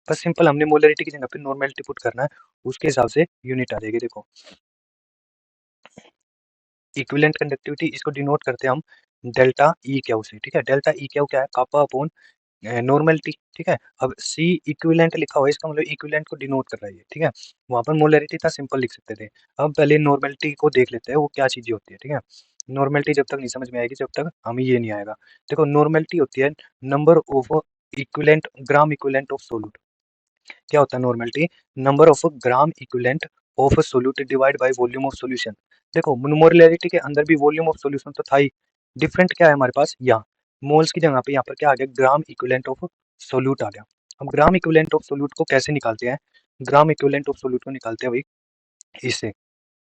बस सिंपल हमने मोलरिटी की जगह पे नॉर्मेलिटी पुट करना है, उसके हिसाब से यूनिट आ जाएगी। देखो इक्विवेलेंट कंडक्टिविटी, इसको डिनोट करते हैं हम डेल्टा ई क्यू से। ठीक है, डेल्टा ई क्यू क्या है, कापा अपॉन नॉर्मेलिटी। ठीक है, अब सी इक्विवेलेंट लिखा हुआ है, इसका मतलब इक्विवेलेंट को डिनोट कर रहा है ये। ठीक है, वहां पर मोलरिटी था, सिंपल लिख सकते थे। अब पहले नॉर्मेलिटी को देख लेते हैं वो क्या चीजें होती है। ठीक है, नॉर्मेलिटी जब तक नहीं समझ में आएगी जब तक हमें ये नहीं आएगा। देखो नॉर्मेलिटी होती है number of equivalent gram equivalent of solute. क्या होता है normality, number of gram equivalent of solute divide by volume of solution. देखो मोलरिटी के अंदर भी वॉल्यूम ऑफ सॉल्यूशन तो था ही, डिफरेंट क्या है हमारे पास, यहाँ मोल्स की जगह पे यहाँ पर क्या आ गया, ग्राम इक्विवेलेंट ऑफ सोल्यूट आ गया। अब ग्राम इक्विवेलेंट ऑफ सोल्यूट को कैसे निकालते हैं, ग्राम इक्विवेलेंट ऑफ सोल्यूट को निकालते हैं भाई इससे,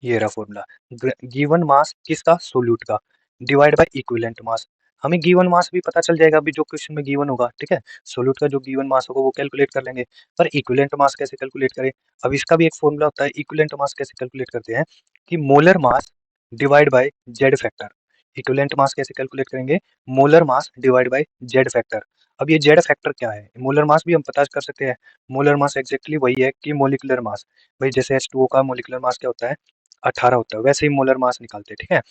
ये रहा फॉर्मूला, गिवन मास किसका, सोल्यूट का, डिवाइड बाय इक्विवेलेंट मास। हमें गिवन मास भी पता चल जाएगा अभी जो क्वेश्चन में गिवन होगा। ठीक है, सोल्यूट का जो गिवन मास होगा वो कैलकुलेट कर लेंगे, पर इक्विवेलेंट मास कैसे कैलकुलेट करें। अब इसका भी एक फॉर्मूला होता है, इक्विवेलेंट मास कैसे कैलकुलेट करते हैं कि molar mass divide by Z factor. Equivalent mass कैसे कैलकुलेट करेंगे, molar mass divide by Z factor. अब ये जेड फैक्टर क्या है, मोलर मास भी हम पता कर सकते हैं। मोलर मास एग्जैक्टली वही है कि मोलिकुलर मास, भाई जैसे H2O का मोलिकुलर मास क्या होता है, 18 होता है, वैसे ही मोलर मास निकालते हैं। ठीक है,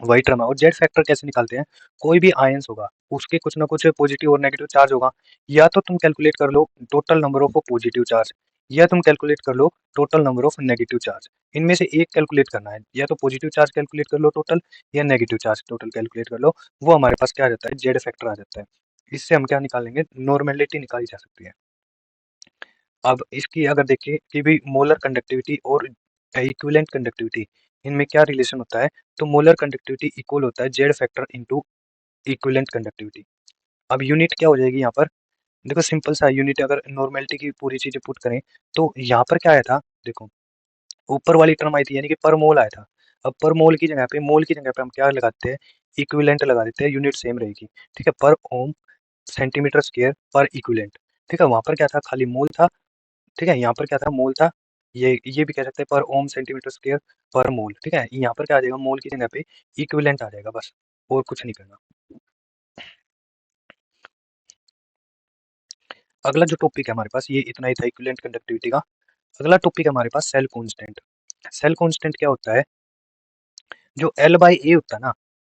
वही टर्म है। और जेड फैक्टर कैसे निकालते हैं, कोई भी आयंस होगा उसके कुछ ना कुछ पॉजिटिव और नेगेटिव चार्ज होगा, या तो तुम कैलकुलेट कर लो total number of positive charge, या तुम कैलकुलेट कर लो total number of negative charge. इनमें से एक कैलकुलेट करना है, या तो पॉजिटिव चार्ज कैलकुलेट कर लो टोटल, या नेगेटिव चार्ज टोटल कैलकुलेट कर लो। वो हमारे पास क्या आ जाता है, जेड फैक्टर आ जाता है। इससे हम क्या निकालेंगे, नॉर्मेलिटी निकाली जा सकती है। अब इसकी अगर देखें कि भाई मोलर कंडक्टिविटी और इक्विवेलेंट कंडक्टिविटी, इनमें क्या रिलेशन होता है, तो मोलर कंडक्टिविटी इक्वल होता है Z factor into equivalent conductivity. अब यूनिट क्या हो जाएगी यहाँ पर, देखो सिंपल सा यूनिट, अगर नॉर्मेलिटी की पूरी चीजें पुट करें तो यहाँ पर क्या आया था, देखो ऊपर वाली टर्म आई थी यानी कि पर मोल आया था। अब पर मोल की जगह पे, मोल की जगह पे हम क्या लगाते हैं, इक्विवेलेंट लगा देते हैं, यूनिट सेम रहेगी। ठीक है, पर ओम सेंटीमीटर स्क्वायर पर इक्विवेलेंट। ठीक है, वहां पर क्या था, खाली मोल था। ठीक है, यहाँ पर क्या था, मोल था। ये भी कह सकते हैं पर ओम सेंटीमीटर स्क्वायर पर मोल। ठीक है, यहाँ पर क्या आ जाएगा, मोल की जगह पे इक्विवेलेंट आ जाएगा बस, और कुछ नहीं करना। अगला जो टॉपिक है हमारे पास, ये इतना ही था इक्विवेलेंट कंडक्टिविटी का। अगला टॉपिक है हमारे पास सेल कांस्टेंट। सेल कांस्टेंट क्या होता है, जो एल बाई ए होता है ना,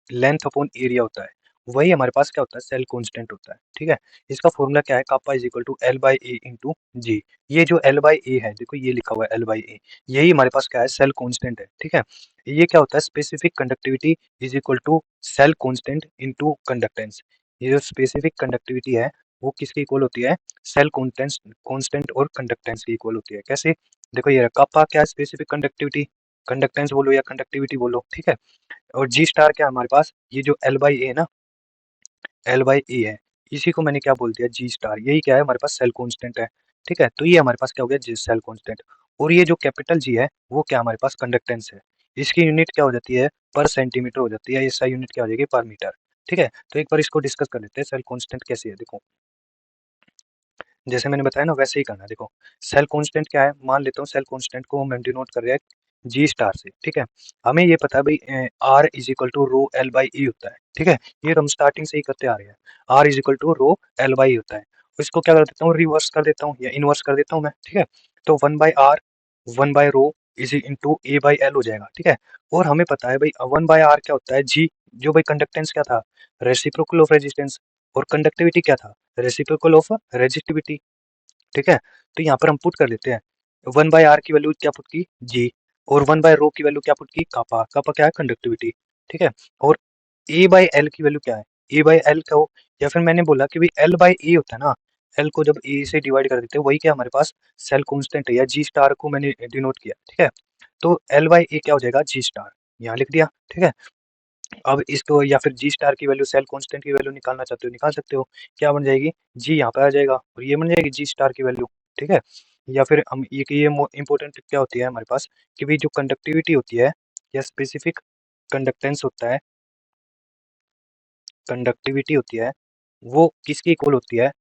लेंथ अपॉन एरिया होता है, वही हमारे पास क्या होता है, सेल कांस्टेंट होता है। ठीक है, इसका फॉर्मूला क्या है, kappa is equal to l by a into G. ये जो एल बाई ए है, देखो ये लिखा हुआ है एल बाई ए, यही हमारे पास क्या है, सेल कांस्टेंट है। ठीक है, ये क्या होता है, specific conductivity is equal to cell constant into conductance. ये जो स्पेसिफिक कंडक्टिविटी है वो किसकी इक्वल होती है, सेल कांस्टेंट कांस्टेंट और कंडक्टेंस की इक्वल होती है। कैसे, देखो ये कापा क्या है, स्पेसिफिक कंडक्टिविटी, कंडक्टेंस बोलो या कंडक्टिविटी बोलो। ठीक है, और जी स्टार क्या है हमारे पास, ये जो एल बाई ए ना, एल बाई ए है, इसी को मैंने क्या बोल दिया, जी स्टार। यही क्या है हमारे पास, सेल कांस्टेंट है। ठीक है, तो ये हमारे पास क्या हो गया, जी सेल कांस्टेंट। और ये जो कैपिटल जी है वो क्या हमारे पास, कंडक्टेंस है। इसकी यूनिट क्या हो जाती है, पर सेंटीमीटर हो जाती है, इसका यूनिट क्या हो जाएगी, पर मीटर। ठीक है, तो एक बार इसको डिस्कस कर लेते हैं, सेल कांस्टेंट कैसे है। देखो जैसे मैंने बताया ना वैसे ही करना है। देखो सेल कांस्टेंट क्या है, मान लेता हूँ सेल कांस्टेंट को हम डिनोट कर रहे हैं जी स्टार से, ठीक है। हमें ये पता है भाई R is equal to rho l by e होता है, ठीक है। ये तो हम स्टार्टिंग से ही करते आ रहे हैं। R is equal to rho l by e होता है। इसको क्या कर देता हूँ, रिवर्स कर देता हूँ या इनवर्स कर देता हूँ मैं, ठीक है। तो 1/R 1/रो is into a by l हो जाएगा, ठीक है। और हमें पता है भाई 1/R क्या होता है, जी। जो भाई कंडक्टेंस क्या था, रेसिप्रोकल ऑफ रेजिस्टेंस। और कंडक्टिविटी क्या था, रेसिप्रोकल ऑफ रेजिस्टिविटी, ठीक है। तो यहाँ पर हम पुट कर लेते हैं 1/R की वैल्यू क्या पुट की, जी। और 1/रो की वैल्यू क्या पुट की, कापा। कापा क्या है, कंडक्टिविटी, ठीक है। और ए बाई एल की वैल्यू क्या है, ए बाई एल का हो, या फिर मैंने बोला कि भाई एल बाई ए होता है ना, एल को जब ए से डिवाइड कर देते हैं वही क्या हमारे पास सेल कांस्टेंट है, या जी स्टार को मैंने डिनोट किया, ठीक है। तो एल बाई ए क्या हो जाएगा, जी स्टार, यहाँ लिख दिया, ठीक है। अब इसको या फिर जी स्टार की वैल्यू, सेल कांस्टेंट की वैल्यू निकालना चाहते हो निकाल सकते हो। क्या बन जाएगी, जी यहाँ पे आ जाएगा और ये बन जाएगी जी स्टार की वैल्यू, ठीक है। या फिर हम ये कि ये इंपॉर्टेंट क्या होती है हमारे पास, कि भाई जो कंडक्टिविटी होती है या स्पेसिफिक कंडक्टेंस होता है, कंडक्टिविटी होती है वो किसकी इक्वल होती है,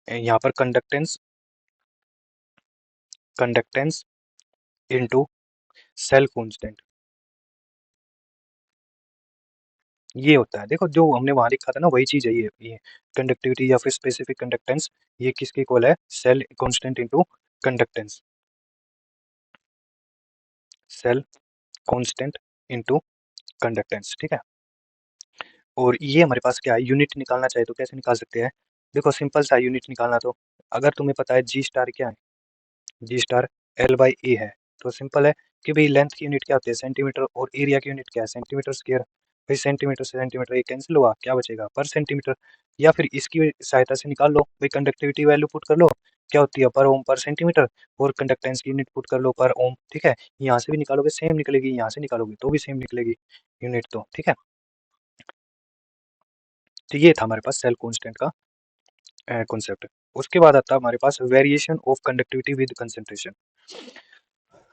यहाँ पर conductance, conductance into cell constant, ये होता है। देखो जो हमने वहां लिखा था ना वही चीज है ये कंडक्टिविटी या फिर स्पेसिफिक कंडक्टेंस, ये किसके इक्वल है, cell constant into conductance, cell constant into conductance, ठीक है। और ये हमारे पास क्या है, यूनिट निकालना चाहे तो कैसे निकाल सकते हैं। देखो सिंपल सा यूनिट निकालना, तो अगर तुम्हें पता है जी स्टार क्या है, जी स्टार एल बाई ए है, तो सिंपल है कि भाई लेंथ की यूनिट क्या होती है, सेंटीमीटर, और एरिया की यूनिट क्या है, सेंटीमीटर स्क्वायर। भाई सेंटीमीटर से सेंटीमीटर ये कैंसिल हुआ, क्या बचेगा, पर सेंटीमीटर। या फिर इसकी सहायता से निकाल लो, भाई कंडक्टिविटी वैल्यू पुट कर लो, क्या होती है, पर ओम पर सेंटीमीटर। और कंडक्टेंस की यूनिट पुट कर लो, पर ओम, ठीक है। यहाँ से भी निकालोगे सेम निकलेगी, यहाँ से निकालोगे तो भी सेम निकलेगी यूनिट, तो ठीक है। तो ये था हमारे पास सेल कांस्टेंट का कॉन्सेप्ट। उसके बाद आता है हमारे पास variation of conductivity with concentration.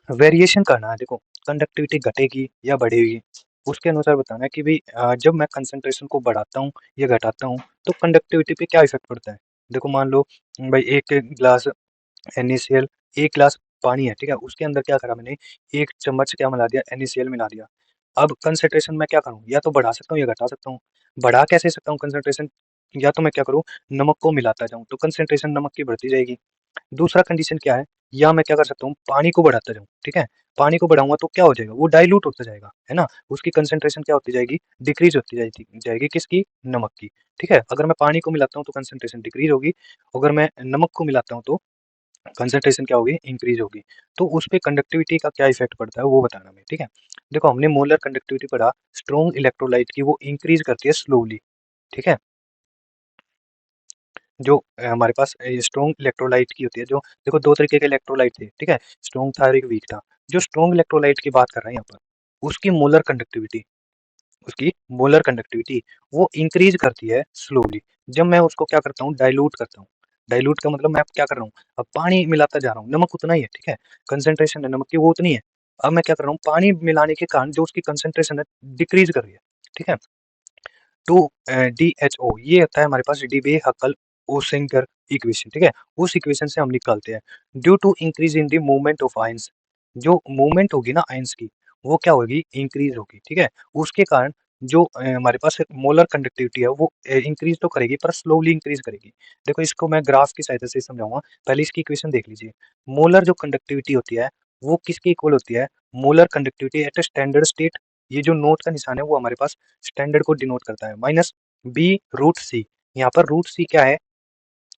Variation करना है, देखो कंडक्टिविटी घटेगी या बढ़ेगी, उसके अनुसार बताना है कि भाई जब मैं कंसंट्रेशन को बढ़ाता हूँ या घटाता हूँ तो कंडक्टिविटी पे क्या इफेक्ट पड़ता है। देखो मान लो भाई एक गिलास NaCl, एक गिलास पानी है, ठीक है, उसके अंदर क्या करा मैंने, एक चम्मच क्या मिला दिया, NaCl मिला दिया। अब कंसंट्रेशन मैं क्या करूँ, या तो बढ़ा सकता हूँ या घटा सकता हूँ। बढ़ा कैसे सकता हूँ कंसंट्रेशन, या तो मैं क्या करूँ, नमक को मिलाता जाऊँ तो कंसंट्रेशन नमक की बढ़ती जाएगी। दूसरा कंडीशन क्या है, या मैं क्या कर सकता हूँ, पानी को बढ़ाता जाऊँ, ठीक है। पानी को बढ़ाऊंगा तो क्या हो जाएगा, वो डाइल्यूट होता जाएगा, है ना। उसकी कंसंट्रेशन क्या होती जाएगी, डिक्रीज होती जाएगी, किसकी, नमक की, ठीक है। अगर मैं पानी को मिलाता हूँ तो कंसंट्रेशन डिक्रीज होगी, अगर मैं नमक को मिलाता हूँ तो कंसंट्रेशन क्या होगी, इंक्रीज होगी। तो उस पे कंडक्टिविटी का क्या इफेक्ट पड़ता है वो बताना मैं, ठीक है। देखो हमने मोलर कंडक्टिविटी पढ़ा, स्ट्रॉन्ग इलेक्ट्रोलाइट की वो इंक्रीज करती है स्लोली, ठीक है। जो हमारे पास स्ट्रॉन्ग इलेक्ट्रोलाइट की होती है, जो देखो दो तरीके के इलेक्ट्रोलाइट थे, ठीक है, स्ट्रॉन्ग था और एक वीक था। जो स्ट्रॉन्ग इलेक्ट्रोलाइट की बात कर रहे हैं यहाँ पर, उसकी मोलर कंडक्टिविटी, उसकी मोलर कंडक्टिविटी वो इंक्रीज करती है स्लोली, जब मैं उसको क्या करता हूँ, डाइल्यूट करता हूँ। डाइल्यूट का मतलब मैं अब क्या कर रहा हूँ, अब पानी मिलाता जा रहा हूँ, नमक उतना ही है, ठीक है, कंसेंट्रेशन है नमक की वो उतनी है। अब मैं क्या कर रहा हूँ, पानी मिलाने के कारण जो उसकी कंसेंट्रेशन है डिक्रीज कर रही है, ठीक है। टू DHO ये होता है हमारे पास डीबे हकल ओसेंगर इक्वेशन, ठीक है। उस इक्वेशन से हम निकालते हैं, due to increase in the movement of ions, जो मूवमेंट होगी ना आयंस की, वो क्या होगी, इंक्रीज होगी, ठीक है। उसके कारण जो हमारे पास मोलर कंडक्टिविटी है वो इंक्रीज तो करेगी पर स्लोली इंक्रीज करेगी। देखो इसको मैं ग्राफ की सहायता से समझाऊंगा, पहले इसकी इक्वेशन देख लीजिए। मोलर जो कंडक्टिविटी होती है वो किसकी इक्वल होती है, molar conductivity eight standard state, ये जो नोट का निशान है वो हमारे पास स्टैंडर्ड को डिनोट करता है, माइनस बी रूट सी। यहाँ पर रूट सी क्या है,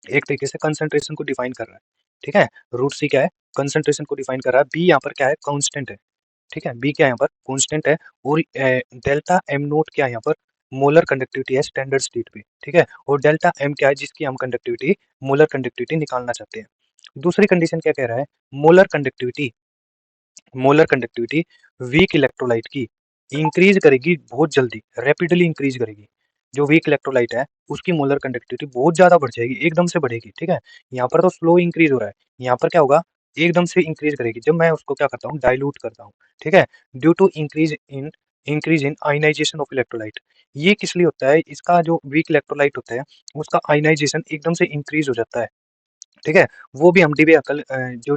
एक तरीके से कंसंट्रेशन को डिफाइन कर रहा है, ठीक है। रूट सी क्या है, कंसंट्रेशन को डिफाइन कर रहा है। बी यहाँ पर क्या है, कांस्टेंट है, ठीक है। बी क्या है यहाँ पर, कांस्टेंट है। और डेल्टा एम नोट क्या है यहाँ पर, मोलर कंडक्टिविटी है स्टैंडर्ड स्टेट पे, ठीक है। और डेल्टा एम क्या है, जिसकी हम कंडक्टिविटी, मोलर कंडक्टिविटी निकालना चाहते हैं। दूसरी कंडीशन क्या कह रहा है, molar conductivity, molar conductivity weak electrolyte की इंक्रीज करेगी बहुत जल्दी, रैपिडली इंक्रीज करेगी। जो वीक इलेक्ट्रोलाइट है उसकी मोलर कंडक्टिविटी बहुत ज्यादा बढ़ जाएगी, एकदम से बढ़ेगी, ठीक है। यहाँ पर तो स्लो इंक्रीज हो रहा है, यहाँ पर क्या होगा, एकदम से इंक्रीज करेगी जब मैं उसको क्या करता हूँ, डाइल्यूट करता हूँ, ठीक है। Due to increase in ionisation of electrolyte, ये किस लिए होता है, इसका जो वीक इलेक्ट्रोलाइट होता है उसका आयनाइजेशन एकदम से इंक्रीज हो जाता है, ठीक है। वो भी हम डीबे अकल जो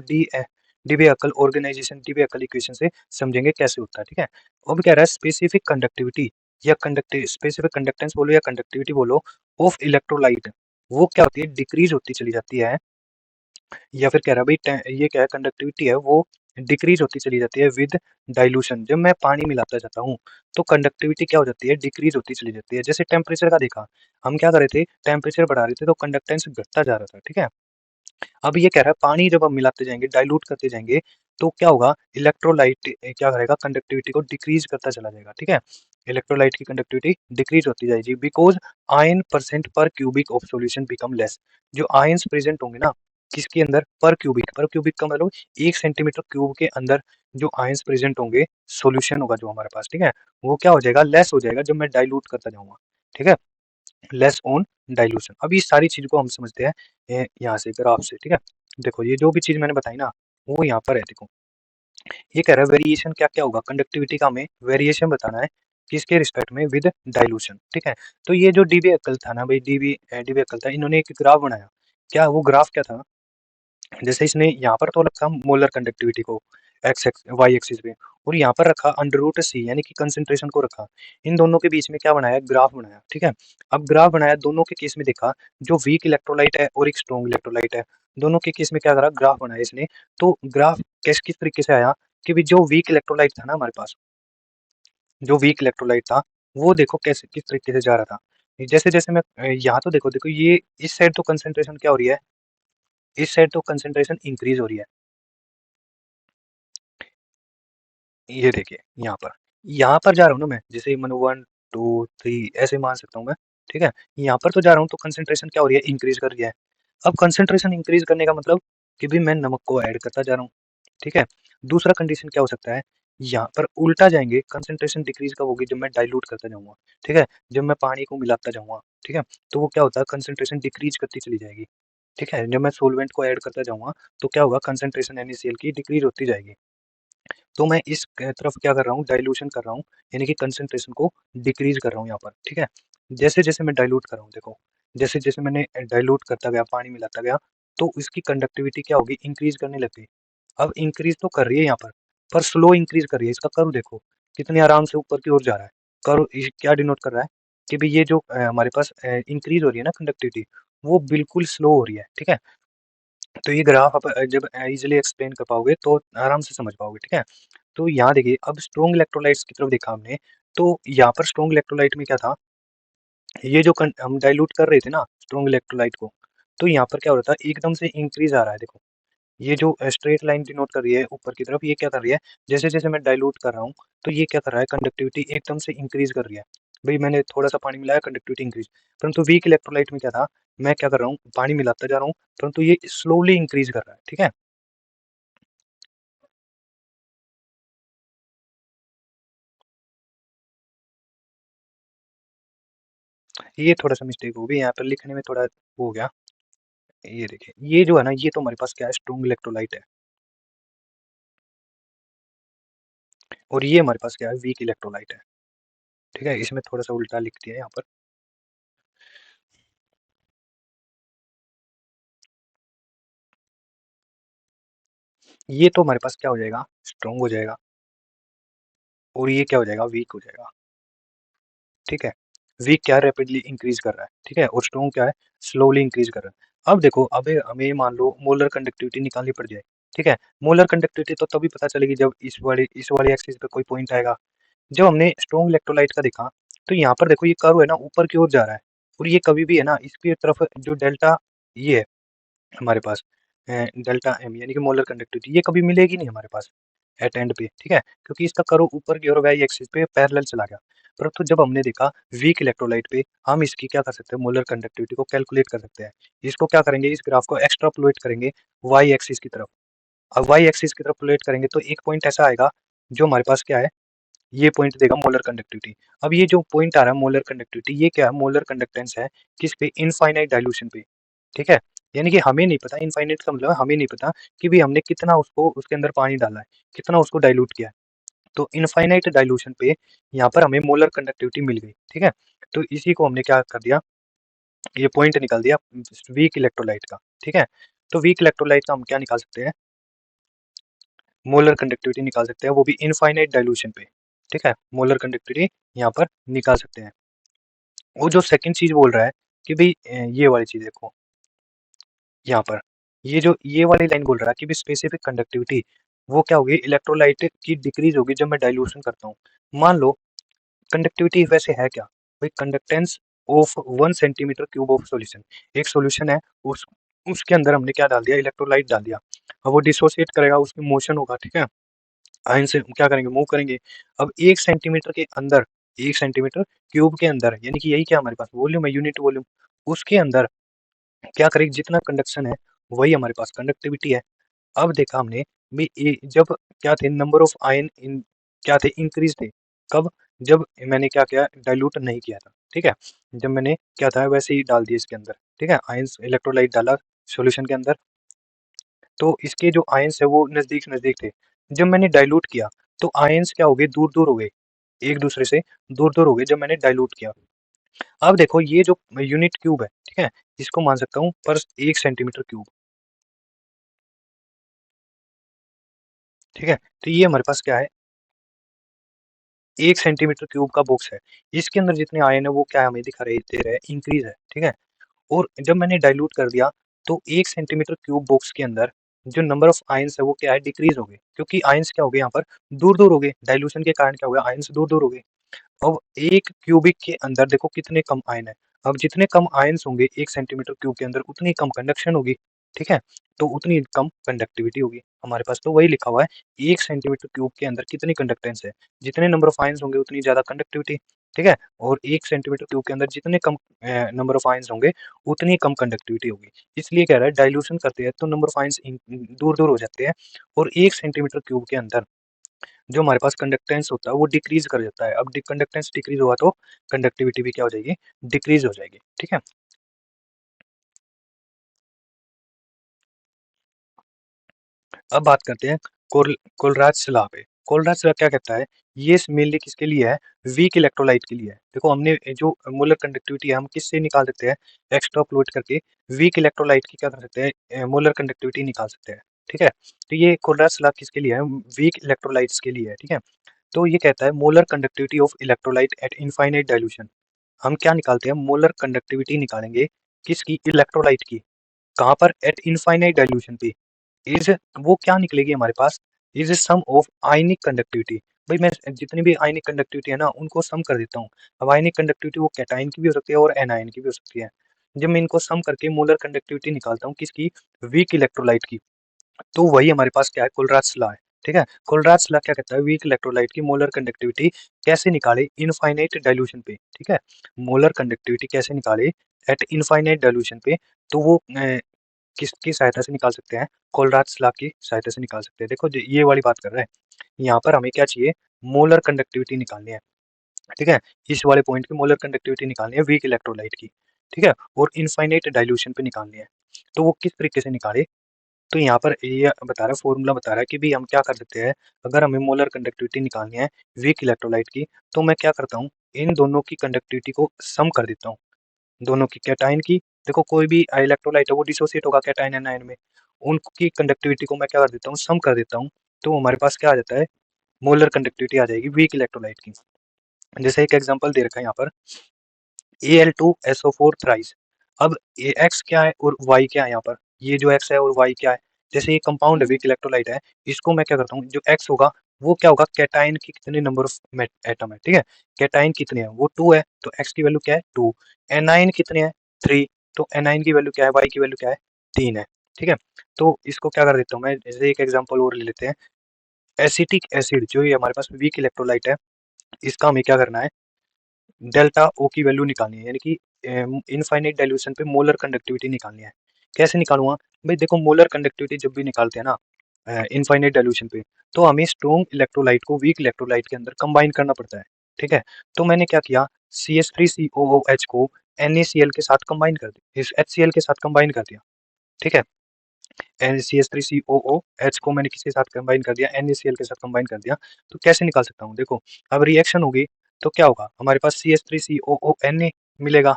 डीबेकल ऑर्गेनाइजेशन डीबेकल इक्वेशन से समझेंगे कैसे होता है, ठीक है। अब कह रहा है स्पेसिफिक कंडक्टिविटी या स्पेसिफिक कंडक्टेंस बोलो या कंडक्टिविटी बोलो ऑफ इलेक्ट्रोलाइट, वो क्या होती है, डिक्रीज होती चली जाती है। या फिर कह रहा है भाई ये क्या है, कंडक्टिविटी है वो डिक्रीज होती चली जाती है विद डाइल्यूशन। जब मैं पानी मिलाता जाता हूँ तो कंडक्टिविटी क्या हो जाती है, डिक्रीज होती चली जाती है। जैसे टेम्परेचर का देखा, हम क्या कर रहे थे, टेम्परेचर बढ़ा रहे थे तो कंडक्टेंस घटता जा रहा था, ठीक है। अब ये कह रहा है पानी जब हम मिलाते जाएंगे, डाइल्यूट करते जाएंगे, तो क्या होगा, इलेक्ट्रोलाइट क्या करेगा, कंडक्टिविटी को डिक्रीज करता चला जाएगा, ठीक है। इलेक्ट्रोलाइट की कंडक्टिविटी डिक्रीज होती जाएगी बिकॉज आयन परसेंट पर cubic of solution become less. जो आयंस प्रेजेंट होंगे ना किसके अंदर, पर क्यूबिक का मतलब 1 सेंटीमीटर क्यूब के अंदर जो आयंस प्रेजेंट होंगे, सॉल्यूशन होगा जो हमारे पास, ठीक है, वो क्या हो जाएगा, लेस हो जाएगा जब मैं डाइल्यूट करता जाऊंगा, ठीक है। Less on dilution. अब इस सारी चीज को हम समझते हैं यहाँ से ग्राफ से, ठीक है। देखो ये जो भी चीज मैंने बताई ना, वो यहाँ पर है, देखो ये कह रहा है वेरिएशन क्या क्या होगा, कंडक्टिविटी का हमें वेरिएशन बताना है किसके रिस्पेक्ट में, विद डाइल्यूशन, ठीक है। तो ये जो डीबी अक्कल था ना भाई, डीबी अक्कल था, इन्होंने एक ग्राफ बनाया। क्या वो ग्राफ क्या था, जैसे इसने यहाँ पर तो रखा मोलर कंडक्टिविटी को एक्स एक्स वाई एक्सिस पे, और यहाँ पर रखा अंडर रूट सी यानी कि कंसंट्रेशन को रखा। इन दोनों के बीच में क्या बनाया, ग्राफ बनाया, ठीक है। अब ग्राफ बनाया, दोनों के केस में देखा, जो वीक इलेक्ट्रोलाइट है और एक स्ट्रॉन्ग इलेक्ट्रोलाइट है, दोनों के केस में क्या करा, ग्राफ बनाया इसने। तो ग्राफ किस तरीके से आया कि भी जो वीक इलेक्ट्रोलाइट था ना हमारे पास, जो वीक इलेक्ट्रोलाइट था, वो देखो कैसे किस तरीके से जा रहा था। जैसे जैसे मैं यहाँ तो देखो देखो ये इस साइड तो कंसंट्रेशन क्या हो रही है, इस साइड तो कंसंट्रेशन इंक्रीज हो रही है। ये देखिए यहाँ पर जा रहा हूँ ना मैं, जैसे मान 1 2 3 ऐसे मान सकता हूँ मैं, ठीक है। यहाँ पर तो जा रहा हूँ तो कंसंट्रेशन क्या हो रही है, इंक्रीज कर रही है। अब कंसंट्रेशन इंक्रीज करने का मतलब कि भी मैं नमक को ऐड करता जा रहा हूँ, ठीक है। दूसरा कंडीशन क्या हो सकता है, यहाँ पर उल्टा जाएंगे, कंसंट्रेशन डिक्रीज कब होगी, जब मैं डाइल्यूट करता जाऊंगा, ठीक है। जब मैं पानी को मिलाता जाऊंगा, ठीक है, तो वो क्या होता है, कंसंट्रेशन डिक्रीज करती चली जाएगी, ठीक है। जब मैं सोलवेंट को ऐड करता जाऊंगा तो क्या होगा, कंसंट्रेशन NaCl की डिक्रीज होती जाएगी। तो मैं इस तरफ क्या कर रहा हूँ, डाइल्यूशन कर रहा हूँ, यानी कि कंसंट्रेशन को डिक्रीज कर रहा हूँ यहाँ पर, ठीक है। जैसे जैसे मैं डाइल्यूट कर रहा हूँ, देखो जैसे जैसे मैंने डाइल्यूट करता गया, पानी मिलाता गया, तो इसकी कंडक्टिविटी क्या होगी, इंक्रीज करने लग गई। अब इंक्रीज तो कर रही है यहाँ पर स्लो इंक्रीज कर रही है। इसका कर्व देखो कितनी आराम से ऊपर की ओर जा रहा है। कर्व क्या डिनोट कर रहा है कि भाई ये जो हमारे पास इंक्रीज हो रही है ना कंडक्टिविटी, वो बिल्कुल स्लो हो रही है, ठीक है। तो ये ग्राफ आप जब इजिली एक्सप्लेन कर पाओगे तो आराम से समझ पाओगे, ठीक है। तो यहाँ देखिए, अब स्ट्रॉन्ग इलेक्ट्रोलाइट्स की तरफ देखा हमने, तो यहाँ पर स्ट्रॉन्ग इलेक्ट्रोलाइट में क्या था, ये जो हम डाइल्यूट कर रहे थे ना स्ट्रॉन्ग इलेक्ट्रोलाइट को, तो यहाँ पर क्या हो रहा था, एकदम से इंक्रीज आ रहा है, देखो ये जो स्ट्रेट लाइन डिनोट कर रही है ऊपर की तरफ, ये क्या कर रही है, जैसे जैसे मैं डाइल्यूट कर रहा हूँ, तो ये क्या कर रहा है, कंडक्टिविटी एकदम से इंक्रीज कर रही है। भाई मैंने थोड़ा सा पानी मिलाया, कंडक्टिविटी इंक्रीज। परंतु वीक इलेक्ट्रोलाइट में क्या था, मैं क्या कर रहा हूँ, पानी मिलाता जा रहा हूँ, परंतु ये स्लोली इंक्रीज कर रहा है, ठीक है। ये थोड़ा सा मिस्टेक हो गई यहाँ पर लिखने में, थोड़ा वो हो गया। ये देखिए, ये जो है ना, ये तो हमारे पास क्या है, स्ट्रॉन्ग इलेक्ट्रोलाइट है, और ये हमारे पास क्या है, वीक इलेक्ट्रोलाइट है, ठीक है। इसमें थोड़ा सा उल्टा लिख दिया है यहाँ पर। ये तो हमारे पास क्या हो जाएगा, स्ट्रॉन्ग हो जाएगा, और ये क्या हो जाएगा, वीक हो जाएगा, ठीक है। वीक क्या है, रैपिडली इंक्रीज कर रहा है, ठीक है, और स्ट्रॉन्ग क्या है, स्लोली इंक्रीज कर रहा है। अब देखो, अब हमें मान लो मोलर कंडक्टिविटी निकालनी पड़ जाए, ठीक है। मोलर कंडक्टिविटी तो तभी पता चलेगी जब इस वाली एक्सिस पे कोई पॉइंट आएगा। जब हमने स्ट्रॉन्ग इलेक्ट्रोलाइट का देखा, तो यहाँ पर देखो ये कर्व है ना, ऊपर की ओर जा रहा है, और ये कभी भी है ना, इसकी तरफ जो डेल्टा ये है हमारे पास, डेल्टा एम यानी कि मोलर कंडक्टिविटी, ये कभी मिलेगी नहीं हमारे पास एट एंड पे, ठीक है, क्योंकि इसका कर्व ऊपर की ओर वाई एक्सिस पे पैरेलल चला गया। परंतु जब हमने देखा वीक इलेक्ट्रोलाइट पे, हम इसकी क्या कर सकते हैं, मोलर कंडक्टिविटी को कैलकुलेट कर सकते हैं। इसको क्या करेंगे, इस ग्राफ को एक्स्ट्रापोलेट करेंगे वाई एक्सिस की तरफ। अब वाई एक्सिस की तरफ प्रोलेट करेंगे तो एक पॉइंट ऐसा आएगा जो हमारे पास क्या है, ये पॉइंट देगा मोलर कंडक्टिविटी। अब ये जो पॉइंट आ रहा है मोलर कंडक्टिविटी, ये क्या है, मोलर कंडक्टेंस है किस पे, इनफाइनाइट डाइल्यूशन पे, ठीक है। यानी कि हमें नहीं पता, इनफाइनाइट का मतलब है हमें नहीं पता कि भी हमने कितना उसको उसके अंदर पानी डाला है, कितना उसको डाइल्यूट किया है। तो इनफाइनाइट डाइल्यूशन पे यहाँ पर हमें मोलर कंडक्टिविटी मिल गई, ठीक है। तो इसी को हमने क्या कर दिया, ये पॉइंट निकाल दिया वीक इलेक्ट्रोलाइट का, ठीक है। तो वीक इलेक्ट्रोलाइट का हम क्या निकाल सकते हैं, मोलर कंडक्टिविटी निकाल सकते हैं, वो भी इनफाइनाइट डाइल्यूशन पे। ठीक है, मोलर कंडक्टिविटी यहाँ पर निकाल सकते हैं। वो जो सेकंड चीज बोल रहा है कि भाई ये वाली चीज देखो यहाँ पर, ये वाली लाइन बोल रहा है कि भी स्पेसिफिक कंडक्टिविटी वो क्या होगी, इलेक्ट्रोलाइट की डिक्रीज होगी जब मैं डाइल्यूशन करता हूँ। मान लो कंडक्टिविटी वैसे है क्या भाई, conductance of 1 centimetre cube of solution, एक सॉल्यूशन है, उस उसके अंदर हमने क्या डाल दिया, इलेक्ट्रोलाइट डाल दिया। अब वो डिसोसिएट करेगा, उसमें मोशन होगा, ठीक है, आयन से क्या करेंगे, मूव करेंगे। अब 1 सेंटीमीटर के अंदर, 1 सेंटीमीटर क्यूब के अंदर, यानी कि यही क्या हमारे पास वॉल्यूम है, यूनिट वॉल्यूम, उसके अंदर क्या करेंगे, जितना कंडक्शन है वही हमारे पास कंडक्टिविटी है। अब देखा हमने भी जब क्या थे, नंबर ऑफ आयन इन क्या थे, इंक्रीज थे। कब, जब मैंने क्या किया, डाइल्यूट नहीं किया था, ठीक है, जब मैंने क्या था वैसे ही डाल दिया इसके अंदर, ठीक है, आयंस इलेक्ट्रोलाइट डाला सॉल्यूशन के अंदर, तो इसके जो आयंस है वो नजदीक नजदीक थे। जब मैंने डाइल्यूट किया तो आयंस क्या हो गए, दूर दूर हो गए, एक दूसरे से दूर दूर हो गए जब मैंने डाइल्यूट किया। अब देखो ये जो यूनिट क्यूब है, ठीक है, इसको मान सकता हूँ पर 1 सेंटीमीटर क्यूब, ठीक है। तो ये हमारे पास क्या है, 1 सेंटीमीटर क्यूब का बॉक्स है, इसके अंदर जितने आयन है वो क्या हमें दिखा रहे, दे रहे हैं, इंक्रीज है, ठीक है। और जब मैंने डाइल्यूट कर दिया तो 1 सेंटीमीटर क्यूब बॉक्स के अंदर जो नंबर ऑफ आयंस है वो क्या है, डिक्रीज हो गए, क्योंकि आयंस क्या हो गए यहाँ पर, दूर दूर हो गए, डाइल्यूशन के कारण क्या हो गया, आयंस दूर दूर हो गए। अब एक क्यूबिक के अंदर देखो कितने कम आयन है, अब जितने कम आयन्स होंगे 1 सेंटीमीटर क्यूब के अंदर उतनी कम कंडक्शन होगी, ठीक है, तो उतनी कम कंडक्टिविटी होगी। हमारे पास तो वही लिखा हुआ है, 1 सेंटीमीटर क्यूब के अंदर कितनी कंडक्टेंस है, जितने नंबर ऑफ आयन्स होंगे उतनी ज्यादा कंडक्टिविटी, ठीक है, और 1 सेंटीमीटर क्यूब के अंदर जितने कम नंबर ऑफ आयन्स होंगे उतनी कम कंडक्टिविटी होगी। इसलिए कह रहा है डाइल्यूशन करते हैं तो नंबर ऑफ आयन्स दूर दूर हो जाते हैं, और 1 सेंटीमीटर क्यूब के अंदर जो हमारे पास कंडक्टेंस होता है वो डिक्रीज कर जाता है। अब कंडक्टेंस डिक्रीज हुआ तो कंडक्टिविटी भी क्या हो जाएगी, डिक्रीज हो जाएगी, ठीक है। अब बात करते हैं कोलराज लॉ पे। कोलराज लॉ क्या कहता है, ये मेनली किसके लिए है, वीक इलेक्ट्रोलाइट के लिए है। देखो हमने जो मोलर कंडक्टिविटी है हम किससे निकाल सकते हैं, एक्सट्रापोलेट करके वीक इलेक्ट्रोलाइट की क्या कर सकते हैं, मोलर कंडक्टिविटी निकाल सकते हैं, ठीक है। तो ये कोलराज लॉ किसके लिए है, वीक इलेक्ट्रोलाइट्स के लिए है, ठीक है। तो ये कहता है molar conductivity of electrolyte eight infinite dilution. हम क्या निकालते हैं, मोलर कंडक्टिविटी निकालेंगे किसकी, इलेक्ट्रोलाइट की, कहाँ पर, एट इनफाइनाइट डाइल्यूशन पे। इज वो क्या निकलेगी हमारे पास, is sum of ionic conductivity. भाई मैं जितनी भी आयनिक कंडक्टिविटी है ना उनको सम कर देता हूँ। अब आयनिक कंडक्टिविटी वो कैटाइन की भी हो सकती है और एनायन की भी हो सकती है। जब मैं इनको सम करके मोलर कंडक्टिविटी निकालता हूँ किसकी, वीक इलेक्ट्रोलाइट की, तो वही हमारे पास क्या है, कोलराज लॉ है, ठीक है। कोलराज लॉ क्या कहता है, वीक इलेक्ट्रोलाइट की मोलर कंडक्टिविटी कैसे निकाले, इनफाइनाइट डाइल्यूशन पे, ठीक है, मोलर कंडक्टिविटी कैसे निकाले एट इनफाइनाइट डाइल्यूशन पे। तो वो किसकी सहायता से निकाल सकते हैं, कोलराज लॉ की सहायता से निकाल सकते हैं। देखो ये वाली बात कर रहे हैं, यहाँ पर हमें क्या चाहिए, मोलर कंडक्टिविटी निकालनी है, ठीक है, इस वाले पॉइंट की मोलर कंडक्टिविटी निकालनी है वीक इलेक्ट्रोलाइट की, ठीक है, और इनफाइनाइट डाइल्यूशन पे निकालनी है। तो वो किस तरीके से निकाले, तो यहाँ पर ये बता रहा है, फॉर्मूला बता रहा है कि भी हम क्या कर सकते हैं, अगर हमें मोलर कंडक्टिविटी निकालनी है वीक इलेक्ट्रोलाइट की, तो मैं क्या करता हूँ, इन दोनों की कंडक्टिविटी को सम कर देता हूँ, दोनों की कैटाइन की। देखो कोई भी इलेक्ट्रोलाइट है वो डिसोसिएट होगा कैटाइन एनायन में, उनकी कंडक्टिविटी को मैं क्या कर देता हूँ, सम कर देता हूँ। तो हमारे पास क्या आ जाता है, मोलर कंडक्टिविटी आ जाएगी वीक इलेक्ट्रोलाइट की। जैसे एक एग्जांपल दे रखा है यहाँ पर, Al2SO4 थ्राइस। अब ये x क्या है और y क्या है यहाँ पर, ये जो x है और y क्या है, जैसे ये कंपाउंड है वीक इलेक्ट्रोलाइट है, इसको मैं क्या करता हूँ, जो x होगा वो क्या होगा, कैटाइन की कितने नंबर ऑफ एटम है, ठीक है, कैटाइन कितने हैं, वो 2 है, तो x की वैल्यू क्या है 2। एनाइन कितने हैं 3, तो एनाइन की वैल्यू क्या है, y की वैल्यू क्या है 3 है, ठीक है। तो इसको क्या कर देता हूँ मैं, जैसे एक एग्जाम्पल और ले लेते हैं, एसिटिक एसिड जो ये हमारे पास वीक इलेक्ट्रोलाइट है, इसका हमें क्या करना है, डेल्टा ओ की वैल्यू निकालनी है, यानी कि इनफाइनाइट डाइल्यूशन पे मोलर कंडक्टिविटी निकालनी है। कैसे निकालूंगा, भाई देखो मोलर कंडक्टिविटी जब भी निकालते हैं ना इनफाइनाइट डाइल्यूशन पे, तो हमें स्ट्रॉन्ग इलेक्ट्रोलाइट को वीक इलेक्ट्रोलाइट के अंदर कंबाइन करना पड़ता है, ठीक है। तो मैंने क्या किया, CH3COOH को NaCl के साथ कंबाइन कर दिया, इस HCl के साथ कंबाइन कर दिया, ठीक है। NaCH3COOH को मैंने किसके साथ कंबाइन कर दिया, NaCl के साथ कंबाइन कर दिया। तो कैसे निकाल सकता हूँ, देखो अब रिएक्शन होगी तो क्या होगा, हमारे पास CH3COONa मिलेगा,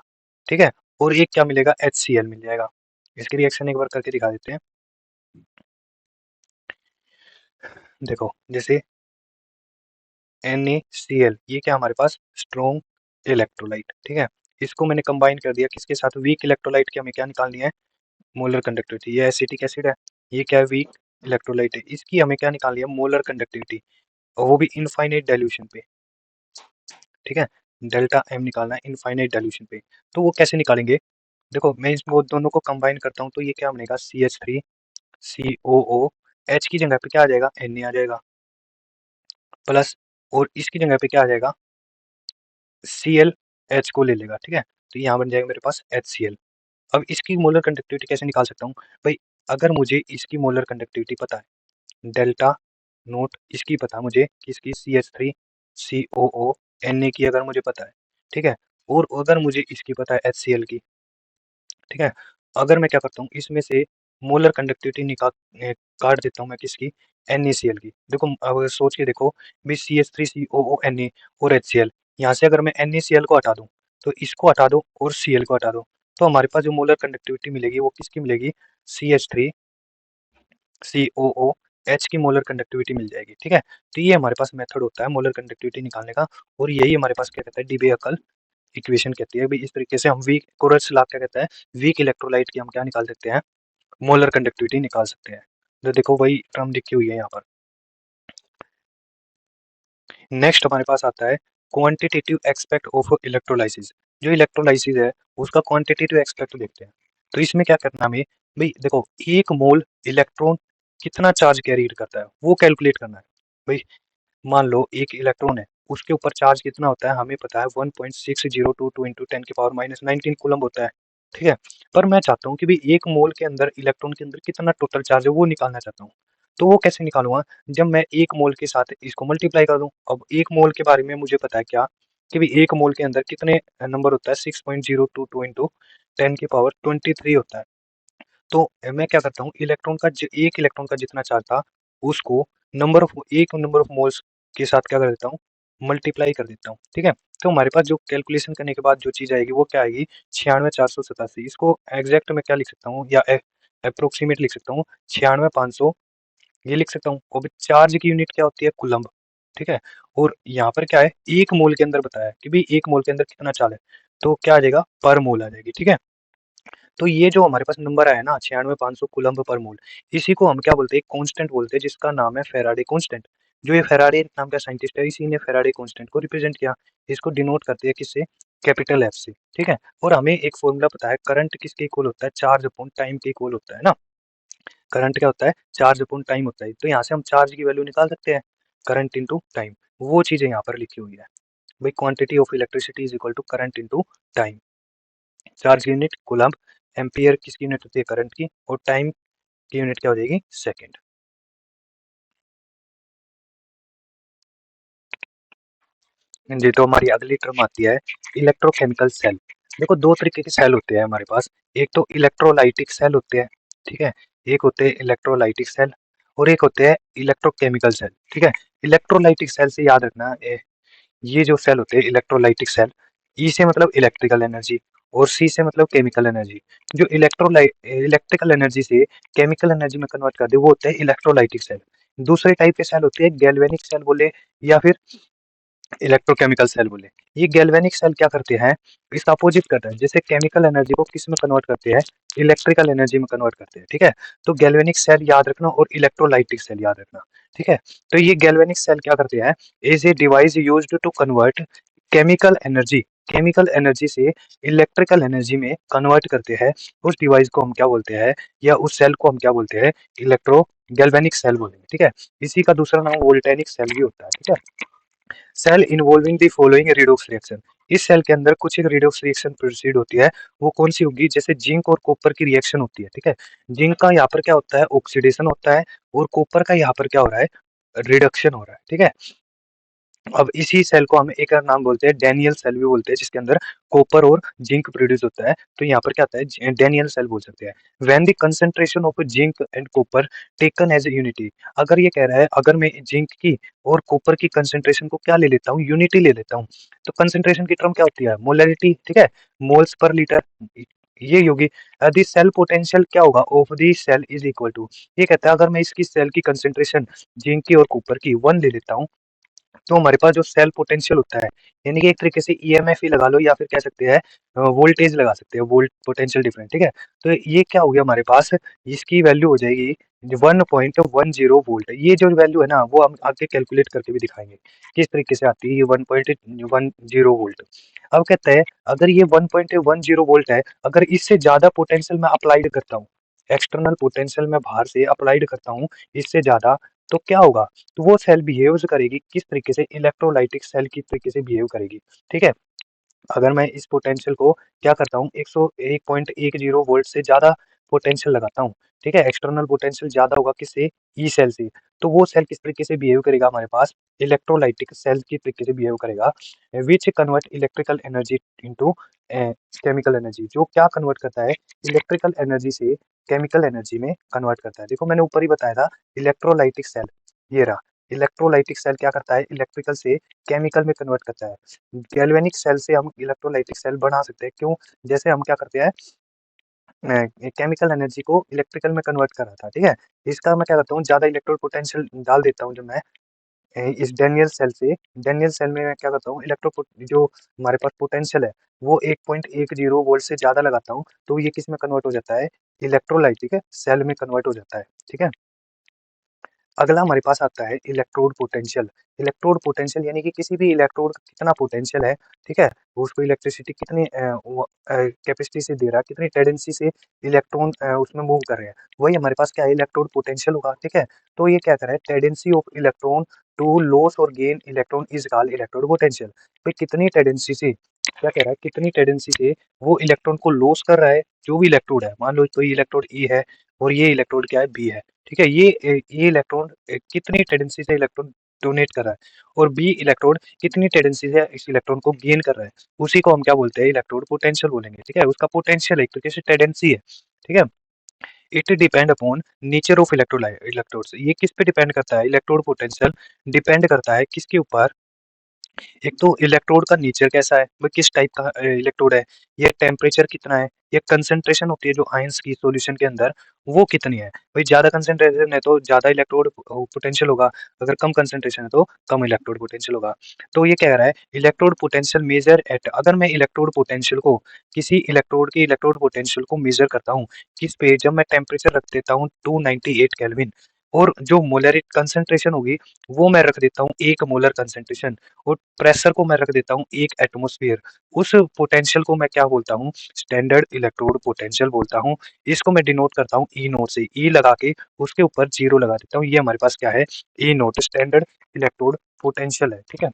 ठीक है, और एक क्या मिलेगा, HCl मिल जाएगा। इसकी रिएक्शन एक बार करके दिखा देते हैं। देखो जैसे NaCl, ये क्या हमारे पास स्ट्रॉन्ग इलेक्ट्रोलाइट, ठीक है। इसको मैंने कंबाइन कर दिया किसके साथ, वीक इलेक्ट्रोलाइट की हमें क्या निकालनी है, मोलर कंडक्टिविटी। ये एसिटिक एसिड है, ये क्या है, वीक इलेक्ट्रोलाइट है, इसकी हमें क्या निकालनी है, मोलर कंडक्टिविटी, और वो भी इनफाइनाइट डाइल्यूशन पे, ठीक है। डेल्टा एम निकालना है इनफाइनाइट डाइल्यूशन पे। तो वो कैसे निकालेंगे, देखो मैं इस वो दोनों को कंबाइन करता हूँ तो ये क्या बनेगा, CH3COO, H की जगह पे क्या आ जाएगा, Na आ जाएगा, प्लस, और इसकी जगह पे क्या आ जाएगा, Cl, H को ले लेगा, ठीक है। तो यहाँ बन जाएगा मेरे पास HCl। अब इसकी मोलर कंडक्टिविटी कैसे निकाल सकता हूँ भाई, अगर मुझे इसकी मोलर कंडक्टिविटी पता है, डेल्टा नोट इसकी पता है मुझे, किसकी, CH3COO, Na की अगर मुझे पता है, ठीक है, और अगर मुझे इसकी पता है HCl की, ठीक है। अगर मैं क्या करता हूँ, इसमें से मोलर कंडक्टिविटी काट देता हूँ मैं किसकी, NaCl की। देखो अब सोच के देखो भी, CH3COO, Na और HCl, यहाँ से अगर मैं NaCl को हटा दूँ, तो इसको हटा दो और Cl को हटा दो, तो हमारे पास जो मोलर कंडक्टिविटी मिलेगी वो किसकी मिलेगी, CH3COO, H की मोलर कंडक्टिविटी मिल जाएगी, ठीक है। तो ये हमारे पास मेथड होता है मोलर कंडक्टिविटी निकालने का, और यही हमारे पास क्या कहता है, डीबे इक्वेशन कहती है भाई। इस तरीके से हम वीक कोरस ला क्या कहता है, वीक इलेक्ट्रोलाइट की हम क्या निकाल सकते हैं, मोलर कंडक्टिविटी निकाल सकते हैं। तो देखो वही टर्म लिखी हुई है यहाँ पर। नेक्स्ट हमारे पास आता है क्वांटिटेटिव एक्सपेक्ट ऑफ इलेक्ट्रोलाइसिस। जो इलेक्ट्रोलाइसिस है उसका क्वांटिटेटिव एक्सपेक्ट देखते हैं। तो इसमें क्या करना है हमें भाई, देखो एक मोल इलेक्ट्रॉन कितना चार्ज कैरी करता है वो कैलकुलेट करना है भाई। मान लो एक इलेक्ट्रॉन है, उसके ऊपर चार्ज कितना होता है हमें पता है, 1.6022 इंटू 10⁻⁻19 कूलम्ब होता है, ठीक है। पर मैं चाहता हूँ कि भाई एक मोल के अंदर, इलेक्ट्रॉन के अंदर कितना टोटल चार्ज है वो निकालना चाहता हूँ। तो वो कैसे निकालूंगा, जब मैं एक मोल के साथ इसको मल्टीप्लाई कर दूं। अब एक मोल के बारे में मुझे पता है क्या, कि भाई एक मोल के अंदर कितने नंबर होता है, 6.022 इंटू 10⁻23 होता है। तो मैं क्या करता हूँ, एक इलेक्ट्रॉन का जितना चार्ज था उसको एक नंबर ऑफ मोल्स के साथ क्या कर देता हूँ, मल्टीप्लाई कर देता हूँ, ठीक है। तो हमारे पास जो कैलकुलेशन करने के बाद जो चीज आएगी वो क्या आएगी, 96,487। इसको एग्जैक्ट में क्या लिख सकता हूँ, या अप्रोक्सीमेट लिख सकता हूँ, 96,500 ये लिख सकता हूँ। और चार्ज की यूनिट क्या होती है, कूलम्ब, ठीक है। और यहाँ पर क्या है, एक मोल के अंदर बताया कि भाई एक मोल के अंदर कितना चार्ज है, तो क्या आ जाएगा, पर मोल आ जाएगी, ठीक है। तो ये जो हमारे पास नंबर आया ना, 96,500 कूलम्ब पर मोल, इसी को हम क्या बोलते हैं, कांस्टेंट बोलते हैं, जिसका नाम है फेराडे कांस्टेंट। जो ये फेराडे नाम का साइंटिस्ट है, इसी ने फेराडे कांस्टेंट को रिप्रेजेंट किया। इसको डिनोट करते हैं किससे, कैपिटल एफ से, ठीक है। और हमें एक फॉर्मूला पता है, करंट किसके इक्वल होता है, चार्ज अपॉन टाइम के इक्वल होता है ना। करंट क्या होता है, चार्ज अपॉन टाइम होता है। तो यहाँ से हम चार्ज की वैल्यू निकाल सकते हैं, करंट इंटू टाइम। वो चीजें यहाँ पर लिखी हुई है भाई, quantity of electricity is equal to current into time. Charge की यूनिट कूलम्ब, एम्पियर किसकी यूनिट होती है, करंट की, और टाइम की यूनिट क्या हो जाएगी, सेकंड। जी, तो हमारी अगली टर्म आती है इलेक्ट्रोकेमिकल सेल। देखो दो तरीके के सेल होते हैं हमारे पास, एक तो इलेक्ट्रोलाइटिक सेल होते हैं, ठीक है, एक होते हैं इलेक्ट्रोलाइटिक सेल, और एक होते हैं इलेक्ट्रोकेमिकल सेल, ठीक है। इलेक्ट्रोलाइटिक सेल से याद रखना, ये जो सेल होते हैं इलेक्ट्रोलाइटिक सेल, ई से मतलब इलेक्ट्रिकल एनर्जी, और सी से मतलब केमिकल एनर्जी। जो इलेक्ट्रिकल एनर्जी से केमिकल एनर्जी में कन्वर्ट कर दे वो होते हैं इलेक्ट्रोलाइटिक सेल। दूसरे टाइप के सेल होते हैं गैल्वेनिक सेल बोले, या फिर इलेक्ट्रोकेमिकल सेल बोले। ये गैल्वेनिक सेल क्या करते हैं, इसका अपोजिट करते हैं, जैसे केमिकल एनर्जी को किस में कन्वर्ट करते हैं, इलेक्ट्रिकल एनर्जी में कन्वर्ट करते हैं, ठीक है। तो गैल्वेनिक सेल याद रखना और इलेक्ट्रोलाइटिक सेल याद रखना, ठीक है। तो ये गैल्वेनिक सेल क्या करते हैं, is a device used to convert chemical energy, chemical energy से इलेक्ट्रिकल एनर्जी में कन्वर्ट करते हैं। उस डिवाइस को हम क्या बोलते हैं, या उस सेल को हम क्या बोलते हैं, इलेक्ट्रो गैल्वेनिक सेल बोलेंगे, ठीक है। इसी का दूसरा नाम वोल्टेनिक सेल भी होता है, ठीक है। Cell involving the following redox reaction, इस सेल के अंदर कुछ एक रिडॉक्स रिएक्शन प्रोसीड होती है। वो कौन सी होगी, जैसे जिंक और कॉपर की रिएक्शन होती है, ठीक है। जिंक का यहाँ पर क्या होता है, ऑक्सीडेशन होता है, और कॉपर का यहाँ पर क्या हो रहा है, रिडक्शन हो रहा है, ठीक है। अब इसी सेल को हम एक और नाम बोलते हैं डैनियल सेल भी बोलते हैं, जिसके अंदर कॉपर और जिंक प्रोड्यूस होता है। तो यहाँ पर क्या आता है, डैनियल सेल बोल सकते हैं। When the concentration of zinc and copper taken as unity, अगर ये कह रहा है, अगर मैं जिंक की और कॉपर की कंसंट्रेशन को क्या ले लेता हूँ, यूनिटी ले लेता हूँ, तो कंसंट्रेशन की टर्म क्या होती है, मोलरिटी, ठीक है, मोल्स पर लीटर। ये होगी। दी सेल पोटेंशियल क्या होगा of the cell is equal to, ये कहता है अगर मैं इसकी सेल की कंसेंट्रेशन जिंक की और कॉपर की 1 ले लेता हूँ, तो हमारे पास जो सेल पोटेंशियल होता है, यानी कि एक तरीके से ईएमएफ ही लगा लो या फिर कह सकते हैं वोल्टेज लगा सकते हैं, वोल्ट पोटेंशियल डिफरेंस, ठीक है। तो ये क्या हो गया हमारे पास, इसकी वैल्यू हो जाएगी 1.10 वोल्ट। ये जो वैल्यू है ना वो हम आगे कैलकुलेट करके भी दिखाएंगे किस तरीके से आती है ये 1.10 वोल्ट। अब कहते हैं अगर ये 1.10 वोल्ट है, अगर इससे ज्यादा पोटेंशियल मैं अप्लाइड करता हूँ, एक्सटर्नल पोटेंशियल मैं बाहर से अप्लाइड करता हूँ इससे ज्यादा, तो क्या होगा, तो वो सेल बिहेव्स करेगी किस तरीके से, इलेक्ट्रोलाइटिक सेल की तरीके से बिहेव करेगी, ठीक है। अगर मैं इस पोटेंशियल को क्या करता हूँ 101.10 वोल्ट से ज़्यादा पोटेंशियल लगाता हूँ, ठीक है, एक्सटर्नल पोटेंशियल ज़्यादा होगा किससे, ई सेल से, तो वो सेल किस तरीके से बिहेव करेगा हमारे पास, इलेक्ट्रोलाइटिक सेल की तरीके से बिहेव करेगा, which convert electrical energy into chemical energy, जो क्या कन्वर्ट करता है, इलेक्ट्रिकल एनर्जी से केमिकल एनर्जी में कन्वर्ट करता है। देखो मैंने ऊपर ही बताया था इलेक्ट्रोलाइटिक सेल, ये रहा, इलेक्ट्रोलाइटिक सेल क्या करता है, इलेक्ट्रिकल से केमिकल में कन्वर्ट करता है। गैल्वेनिक सेल से हम इलेक्ट्रोलाइटिक सेल बना सकते हैं, क्यों, जैसे हम क्या करते हैं केमिकल एनर्जी को इलेक्ट्रिकल में कन्वर्ट कर रहा था, ठीक है। इसका मैं क्या करता हूँ, ज्यादा इलेक्ट्रोड पोटेंशियल डाल देता हूँ, जो मैं इस डेनियल सेल से, डेनियल सेल में मैं क्या करता हूँ, इलेक्ट्रो जो हमारे पास पोटेंशियल है वो 1.10 वोल्ट से ज्यादा लगाता हूँ, तो ये किस में कन्वर्ट हो जाता है, इलेक्ट्रोलाइटिक सेल में कन्वर्ट हो जाता है, ठीक है। अगला हमारे पास आता है इलेक्ट्रोड पोटेंशियल। इलेक्ट्रोड पोटेंशियल यानी कि किसी भी इलेक्ट्रोड का कितना पोटेंशियल है, ठीक है, वो उसको इलेक्ट्रिसिटी कितनी कैपेसिटी से दे रहा है, कितनी टेंडेंसी से इलेक्ट्रॉन उसमें मूव कर रहे हैं, वही हमारे पास क्या है, इलेक्ट्रोड पोटेंशियल होगा, ठीक है। तो ये क्या कर रहा है, tendency of electron to loss और gain electron is called electrode potential. भाई कितनी टेंडेंसी से, क्या कह रहा है, कितनी टेंडेंसी से वो इलेक्ट्रॉन को लॉस कर रहा है, जो भी इलेक्ट्रोड है, मान लो कोई इलेक्ट्रोड ई है और ये इलेक्ट्रोड क्या है, बी है, ठीक है। ये इलेक्ट्रॉन कितनी टेंडेंसी से इलेक्ट्रॉन डोनेट कर रहा है, और बी इलेक्ट्रोड कितनी टेंडेंसी से इस इलेक्ट्रॉन को गेन कर रहा है, उसी को हम क्या बोलते हैं, इलेक्ट्रोड पोटेंशियल बोलेंगे, ठीक है। उसका पोटेंशियल एक तरीके से टेंडेंसी है, ठीक है। It depend upon nature of electrodes, ये किस पे डिपेंड करता है, इलेक्ट्रोड पोटेंशियल डिपेंड करता है किसके ऊपर, एक तो इलेक्ट्रोड का नेचर कैसा है, वो किस टाइप का इलेक्ट्रोड है, ये टेम्परेचर कितना है, ये कंसंट्रेशन होती है जो आयंस की सॉल्यूशन के अंदर वो कितनी है, भाई ज्यादा कंसंट्रेशन है तो ज्यादा इलेक्ट्रोड पोटेंशियल होगा, अगर कम कंसंट्रेशन है तो कम इलेक्ट्रोड पोटेंशियल होगा। तो ये कह रहा है इलेक्ट्रोड पोटेंशियल मेजर एट, अगर मैं इलेक्ट्रोड पोटेंशियल को किसी इलेक्ट्रोड की इलेक्ट्रोड पोटेंशियल को मेजर करता हूँ किस पे, जब मैं टेम्परेचर रख देता हूँ 298 केल्विन, और जो मोलर कंसंट्रेशन होगी वो मैं रख देता हूँ 1 मोलर कंसंट्रेशन, और प्रेशर को मैं रख देता हूँ 1 एटमॉस्फेयर, उस पोटेंशियल को मैं क्या बोलता हूँ, स्टैंडर्ड इलेक्ट्रोड पोटेंशियल बोलता हूँ। इसको मैं डिनोट करता हूँ ई नोट से, ई लगा के उसके ऊपर जीरो लगा देता हूँ, ये हमारे पास क्या है, E note standard electrode potential है, ठीक है।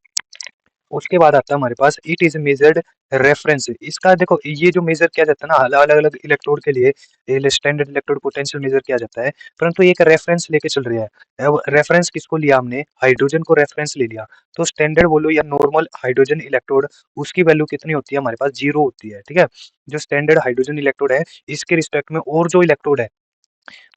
उसके बाद आता है हमारे पास इट इज मेजर्ड रेफरेंस, इसका देखो ये जो मेजर किया जाता है ना अलग अलग इलेक्ट्रोड के लिए स्टैंडर्ड इलेक्ट्रोड पोटेंशियल मेजर किया जाता है, परंतु ये एक रेफरेंस लेके चल रहा है। अब रेफरेंस किसको लिया हमने, हाइड्रोजन को रेफरेंस ले लिया, तो स्टैंडर्ड बोलो या नॉर्मल हाइड्रोजन इलेक्ट्रोड, उसकी वैल्यू कितनी होती है, हमारे पास जीरो होती है, ठीक है। जो स्टैंडर्ड हाइड्रोजन इलेक्ट्रोड है इसके रिस्पेक्ट में और जो इलेक्ट्रोड है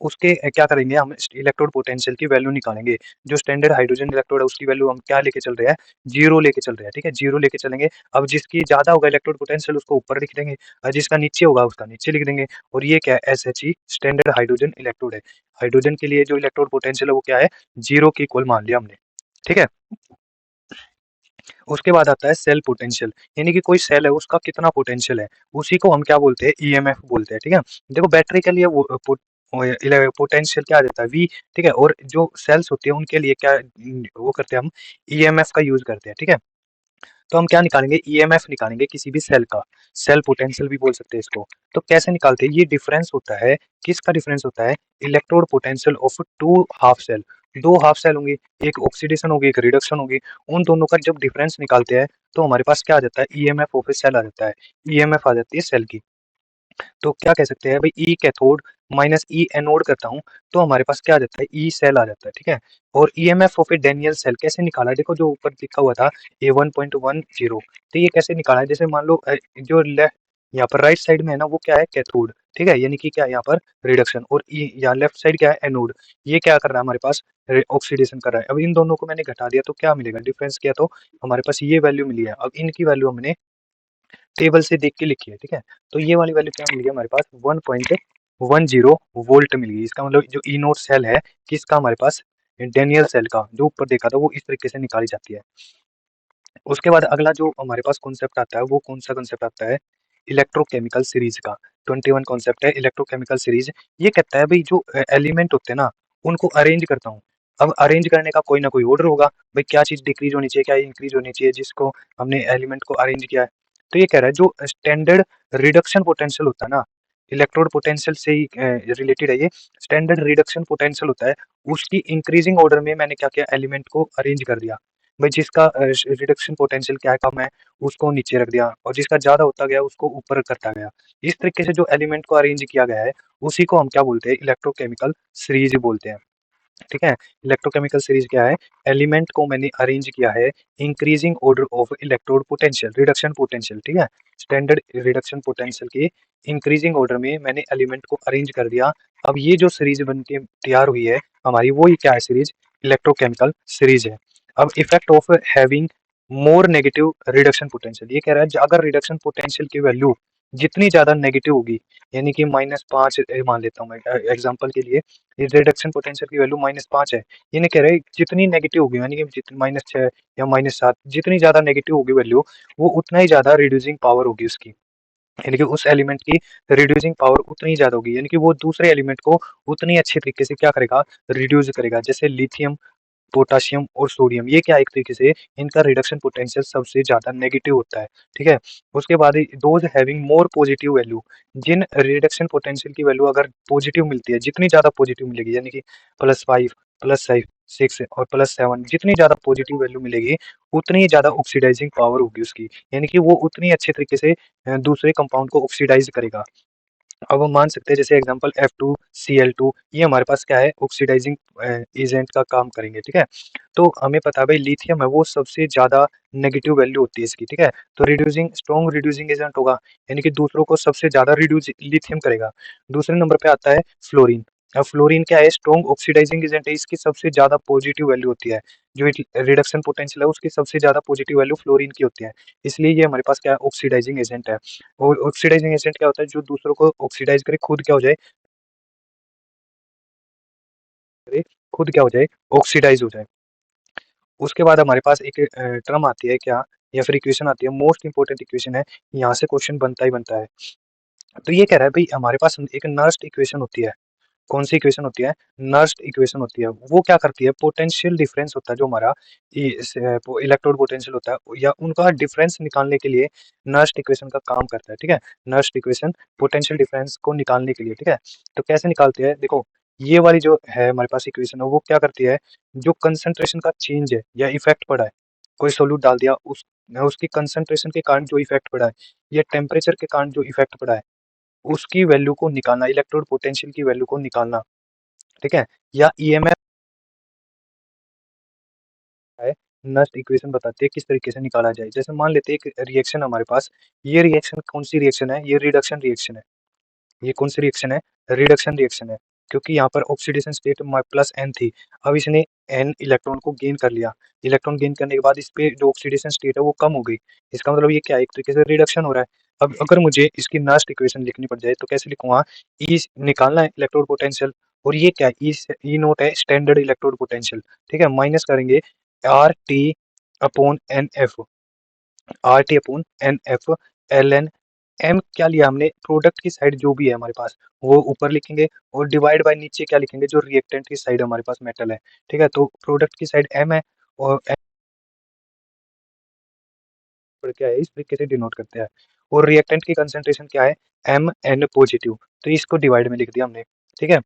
उसके क्या करेंगे, हम इलेक्ट्रोड पोटेंशियल की वैल्यू निकालेंगे, जो स्टैंडर्ड हाइड्रोजन इलेक्ट्रोड है उसकी वैल्यू हम क्या लेके चल रहे हैं, जीरो लेके चल रहे हैं, ठीक है, जीरो लेके चलेंगे। अब जिसकी ज्यादा होगा इलेक्ट्रोड पोटेंशियल उसको ऊपर लिख देंगे, और जिसका नीचे होगा उसका नीचे लिख देंगे, और ये क्या है, S H E standard hydrogen electrode है। हाइड्रोजन के लिए जो इलेक्ट्रोड पोटेंशियल है वो क्या है, जीरो की इक्वल मान लिया हमने, ठीक है। उसके बाद आता है सेल पोटेंशियल, यानी कि कोई सेल है उसका कितना पोटेंशियल है, उसी को हम क्या बोलते हैं, ईएमएफ बोलते हैं, ठीक है। देखो बैटरी के लिए वो पोटेंशियल क्या आ जाता है, वी, ठीक है, और जो सेल्स होती है उनके लिए क्या वो करते हैं हम, ईएमएफ का यूज करते हैं, ठीक है। तो हम क्या निकालेंगे, ईएमएफ निकालेंगे किसी भी सेल का, सेल पोटेंशियल भी बोल सकते हैं इसको। तो कैसे निकालते हैं, ये डिफरेंस होता है, किसका डिफरेंस होता है, electrode potential of two half cell, दो हाफ सेल होंगी, एक ऑक्सीडेशन होगी एक रिडक्शन होगी, उन दोनों का जब डिफरेंस निकालते हैं तो हमारे पास क्या आ जाता है, ईएमएफ ऑफ ए सेल आ जाता है, ईएमएफ आ जाती है सेल की। तो क्या कह सकते हैं भाई, ई कैथोड माइनस ई एनोड करता हूँ तो हमारे पास क्या आ जाता है, ई सेल आ जाता है, ठीक है। और EMF of a Daniell cell कैसे निकाला, देखो जो ऊपर लिखा हुआ था ए 1.10, तो ये कैसे निकाला है, जैसे मान लो जो लेफ्ट यहाँ पर राइट साइड में है ना वो क्या है, कैथोड, ठीक है, यानी कि क्या है यहाँ पर रिडक्शन, और ई यहाँ लेफ्ट साइड क्या है, एनोड, ये क्या कर रहा है हमारे पास, ऑक्सीडेशन कर रहा है। अब इन दोनों को मैंने घटा दिया तो क्या मिलेगा, डिफरेंस किया तो हमारे पास ये वैल्यू मिली है, अब इनकी वैल्यू हमने टेबल से देख के लिखी है, ठीक है। तो ये वाली वैल्यू क्या मिल गई हमारे पास, 1.10 वोल्ट मिल गई। इसका मतलब जो ई नोट सेल है किसका, हमारे पास डेनियल सेल का, जो ऊपर देखा था वो इस तरीके से निकाली जाती है। उसके बाद अगला जो हमारे पास कॉन्सेप्ट आता है वो कौन सा कॉन्सेप्ट आता है, इलेक्ट्रोकेमिकल सीरीज का। 21 कॉन्सेप्ट है इलेक्ट्रोकेमिकल सीरीज। ये कहता है भाई जो एलिमेंट होते हैं ना उनको अरेंज करता हूँ। अब अरेंज करने का कोई ना कोई ऑर्डर होगा, भाई क्या चीज डिक्रीज होनी चाहिए, क्या इंक्रीज होनी चाहिए, जिसको हमने एलिमेंट को अरेंज किया है। तो ये कह रहा है जो स्टैंडर्ड रिडक्शन पोटेंशियल होता है ना, इलेक्ट्रोड पोटेंशियल से ही रिलेटेड है ये। स्टैंडर्ड रिडक्शन पोटेंशियल होता है, उसकी इंक्रीजिंग ऑर्डर में मैंने क्या किया, एलिमेंट को अरेंज कर दिया। भाई जिसका रिडक्शन पोटेंशियल क्या है, कम है, उसको नीचे रख दिया, और जिसका ज्यादा होता गया उसको ऊपर करता गया। इस तरीके से जो एलिमेंट को अरेंज किया गया है उसी को हम क्या बोलते हैं, इलेक्ट्रोकेमिकल सीरीज बोलते हैं, ठीक है। इलेक्ट्रोकेमिकल सीरीज क्या है, एलिमेंट को मैंने अरेंज किया है increasing order of electrode potential, reduction potential, ठीक है। स्टैंडर्ड रिडक्शन पोटेंशियल के इंक्रीजिंग ऑर्डर में मैंने एलिमेंट को अरेंज कर दिया। अब ये जो सीरीज बन के तैयार हुई है हमारी, वो ही क्या है, सीरीज इलेक्ट्रोकेमिकल सीरीज है। अब effect of having more negative reduction potential, ये कह रहा है अगर रिडक्शन पोटेंशियल की वैल्यू जितनी ज्यादा नेगेटिव होगी, यानी कि -5 मान लेता हूँ मैं एग्जांपल के लिए, ये रिडक्शन पोटेंशियल की वैल्यू -5 है। ये नहीं कह रहे जितनी नेगेटिव होगी, यानी कि -6 या -7, जितनी ज्यादा नेगेटिव होगी वैल्यू, वो उतना ही ज्यादा रिड्यूसिंग पावर होगी उसकी, यानी कि उस एलिमेंट की रिड्यूसिंग पावर उतनी ज्यादा होगी, यानी कि वो दूसरे एलिमेंट को उतनी अच्छे तरीके से क्या करेगा, रिड्यूस करेगा। जैसे लिथियम, पोटाशियम और सोडियम, ये क्या एक तरीके से इनका रिडक्शन पोटेंशियल सबसे ज्यादा नेगेटिव होता है, ठीक है। उसके बाद those having more positive value, जिन रिडक्शन पोटेंशियल की वैल्यू अगर पॉजिटिव मिलती है, जितनी ज्यादा पॉजिटिव मिलेगी, यानी कि +5, +5, 6 और +7, जितनी ज्यादा पॉजिटिव वैल्यू मिलेगी उतनी ज्यादा ऑक्सीडाइजिंग पावर होगी उसकी, यानी कि वो उतनी अच्छे तरीके से दूसरे कंपाउंड को ऑक्सीडाइज करेगा। अब हम मान सकते हैं जैसे एग्जांपल F2Cl2, ये हमारे पास क्या है, ऑक्सीडाइजिंग एजेंट का काम करेंगे, ठीक है। तो हमें पता है भाई लिथियम है वो सबसे ज्यादा नेगेटिव वैल्यू होती है इसकी, ठीक है। तो रिड्यूसिंग स्ट्रॉन्ग रिड्यूसिंग एजेंट होगा, यानी कि दूसरों को सबसे ज्यादा रिड्यूस लिथियम करेगा। दूसरे नंबर पे आता है फ्लोरीन। अब फ्लोरीन क्या है, स्ट्रॉन्ग ऑक्सीडाइजिंग एजेंट है, इसकी सबसे ज्यादा पॉजिटिव वैल्यू होती है, जो रिडक्शन पोटेंशियल है उसकी सबसे ज्यादा पॉजिटिव वैल्यू फ्लोरीन की होती है, इसलिए ये हमारे पास क्या है, ऑक्सीडाइजिंग एजेंट है। और ऑक्सीडाइजिंग एजेंट क्या होता है, जो दूसरों को ऑक्सीडाइज करे, खुद क्या हो जाए, करे, खुद क्या हो जाए, ऑक्सीडाइज हो जाए। उसके बाद हमारे पास एक टर्म आती है क्या, या फिर इक्वेशन आती है, मोस्ट इंपोर्टेंट इक्वेशन है, यहाँ से क्वेश्चन बनता ही बनता है। तो ये कह रहा है भाई हमारे पास एक नर्स्ट इक्वेशन होती है। कौन सी इक्वेशन होती है, नर्स्ट इक्वेशन होती है। वो क्या करती है, पोटेंशियल डिफरेंस होता है जो हमारा इलेक्ट्रोड पोटेंशियल होता है, या उनका डिफरेंस निकालने के लिए नर्स्ट इक्वेशन का काम करता है, ठीक है। नर्स्ट इक्वेशन पोटेंशियल डिफरेंस को निकालने के लिए, ठीक है। तो कैसे निकालते हैं, देखो ये वाली जो है हमारे पास इक्वेशन है वो क्या करती है, जो कंसंट्रेशन का चेंज है या इफेक्ट पड़ा है, कोई सोल्यूट डाल दिया, उसकी कंसंट्रेशन के कारण जो इफेक्ट पड़ा है, या टेम्परेचर के कारण जो इफेक्ट पड़ा है, उसकी वैल्यू को निकालना, इलेक्ट्रोड पोटेंशियल की वैल्यू को निकालना, ठीक है। या ईएमएफ है, नस्ट इक्वेशन बताती है किस तरीके से निकाला जाए। जैसे मान लेते हैं एक रिएक्शन हमारे पास, ये रिएक्शन कौन सी रिएक्शन है, ये रिडक्शन रिएक्शन है। ये कौन सी रिएक्शन है, रिडक्शन रिएक्शन है, क्योंकि यहाँ पर ऑक्सीडेशन स्टेट +n थी। अब इसने n इलेक्ट्रॉन को गेन कर लिया, इलेक्ट्रॉन गेन करने के बाद इस पे जो ऑक्सीडेशन स्टेट है वो कम हो गई। इसका मतलब ये क्या है, एक तरीके से रिडक्शन हो रहा है। अब अगर मुझे इसकी नास्ट इक्वेशन लिखनी पड़ जाए तो कैसे लिखूंगा, ई निकालना है इलेक्ट्रोड पोटेंशियल, और ये क्या है, ई नोट है स्टैंडर्ड इलेक्ट्रोड पोटेंशियल, ठीक है। माइनस करेंगे RT/NF, RT/NF, ln m क्या लिया हमने, प्रोडक्ट की साइड जो भी है हमारे पास वो ऊपर लिखेंगे, और डिवाइड बाय नीचे क्या लिखेंगे, जो रिएक्टेंट की साइड हमारे पास मेटल है, ठीक है। तो प्रोडक्ट की साइड m है, और m पर क्या है, इस तरीके से डिनोट करते हैं। और रिएक्टेंट की कंसंट्रेशन क्या है, Mn पॉजिटिव, तो इसको डिवाइड में लिख दिया हमने, ठीक है।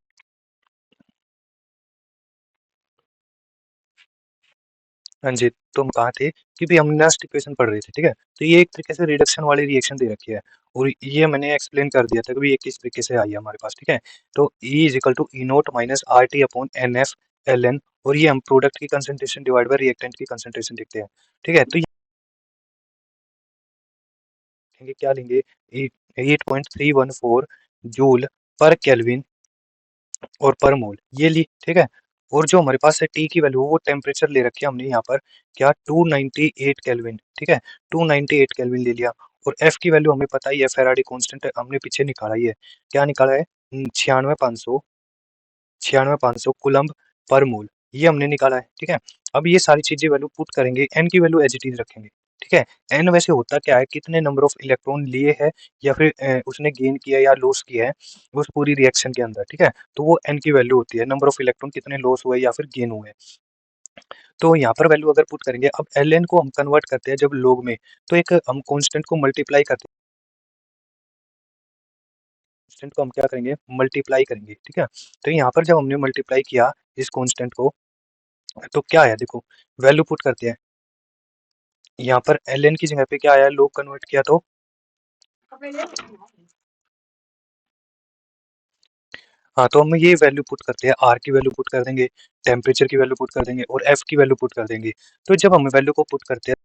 हाँ जी, तो हम कहाँ थे कि भी हम नेक्स्ट इक्वेशन पढ़ रहे थे, ठीक है। तो ये एक तरीके से रिडक्शन वाली रिएक्शन दे रखी है, और ये मैंने एक्सप्लेन कर दिया था कि भी ये किस तरीके से आई है हमारे पास, ठीक है। तो E = E0 - RT/NF ln, और ये हम प्रोडक्ट की कंसंट्रेशन डिवाइड बाय रिएक्टेंट की कंसंट्रेशन लिखते हैं, ठीक है। तो ये क्या लेंगे, 8.314 जूल पर केल्विन और पर मोल, ये ली, ठीक है। और जो हमारे पास है टी की वैल्यू, वो टेम्परेचर ले रखी है हमने यहाँ पर क्या, 298 केल्विन, ठीक है। 298 केल्विन ले लिया। और एफ की वैल्यू हमें पता ही है, फैराडे कांस्टेंट हमने पीछे निकाला ही है। क्या निकाला है? 96,500 कूलम्ब पर मोल, ये हमने निकाला है। ठीक है, अब ये सारी चीजें वैल्यू पुट करेंगे, एन की वैल्यू एज इट इज रखेंगे। ठीक है, एन वैसे होता क्या है, कितने नंबर ऑफ इलेक्ट्रॉन लिए है या फिर उसने गेन किया या लॉस किया है उस पूरी रिएक्शन के अंदर। ठीक है, तो वो एन की वैल्यू होती है, नंबर ऑफ इलेक्ट्रॉन कितने लॉस हुए या फिर गेन हुए। तो यहाँ पर वैल्यू अगर पुट करेंगे, अब एल एन को हम कन्वर्ट करते हैं जब लोग में, तो एक हम कांस्टेंट को मल्टीप्लाई करते हैं, कांस्टेंट को हम क्या करेंगे, मल्टीप्लाई करेंगे। ठीक है, तो यहाँ पर जब हमने मल्टीप्लाई किया इस कांस्टेंट को, तो क्या आया देखो, वैल्यू पुट करते हैं, यहाँ पर एल एन की जगह पे क्या आया, लोग कन्वर्ट किया तो हाँ, तो हम ये वैल्यू पुट करते हैं, आर की वैल्यू पुट कर देंगे, टेम्परेचर की वैल्यू पुट कर देंगे और एफ की वैल्यू पुट कर देंगे। तो जब हम वैल्यू को पुट करते हैं,